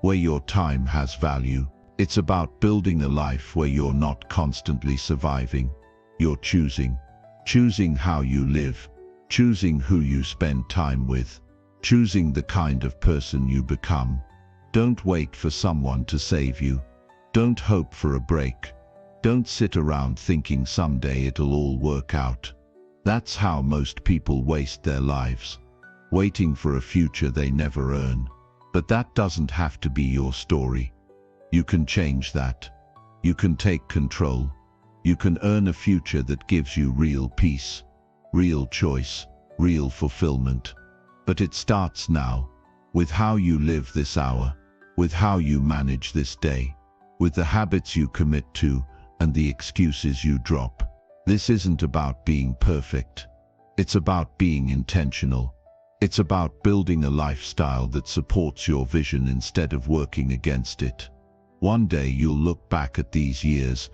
where your time has value. It's about building a life where you're not constantly surviving. You're choosing. Choosing how you live. Choosing who you spend time with. Choosing the kind of person you become. Don't wait for someone to save you. Don't hope for a break. Don't sit around thinking someday it'll all work out. That's how most people waste their lives, waiting for a future they never earn. But that doesn't have to be your story. You can change that. You can take control. You can earn a future that gives you real peace, real choice, real fulfillment. But it starts now, with how you live this hour, with how you manage this day, with the habits you commit to and the excuses you drop. This isn't about being perfect. It's about being intentional. It's about building a lifestyle that supports your vision instead of working against it. One day you'll look back at these years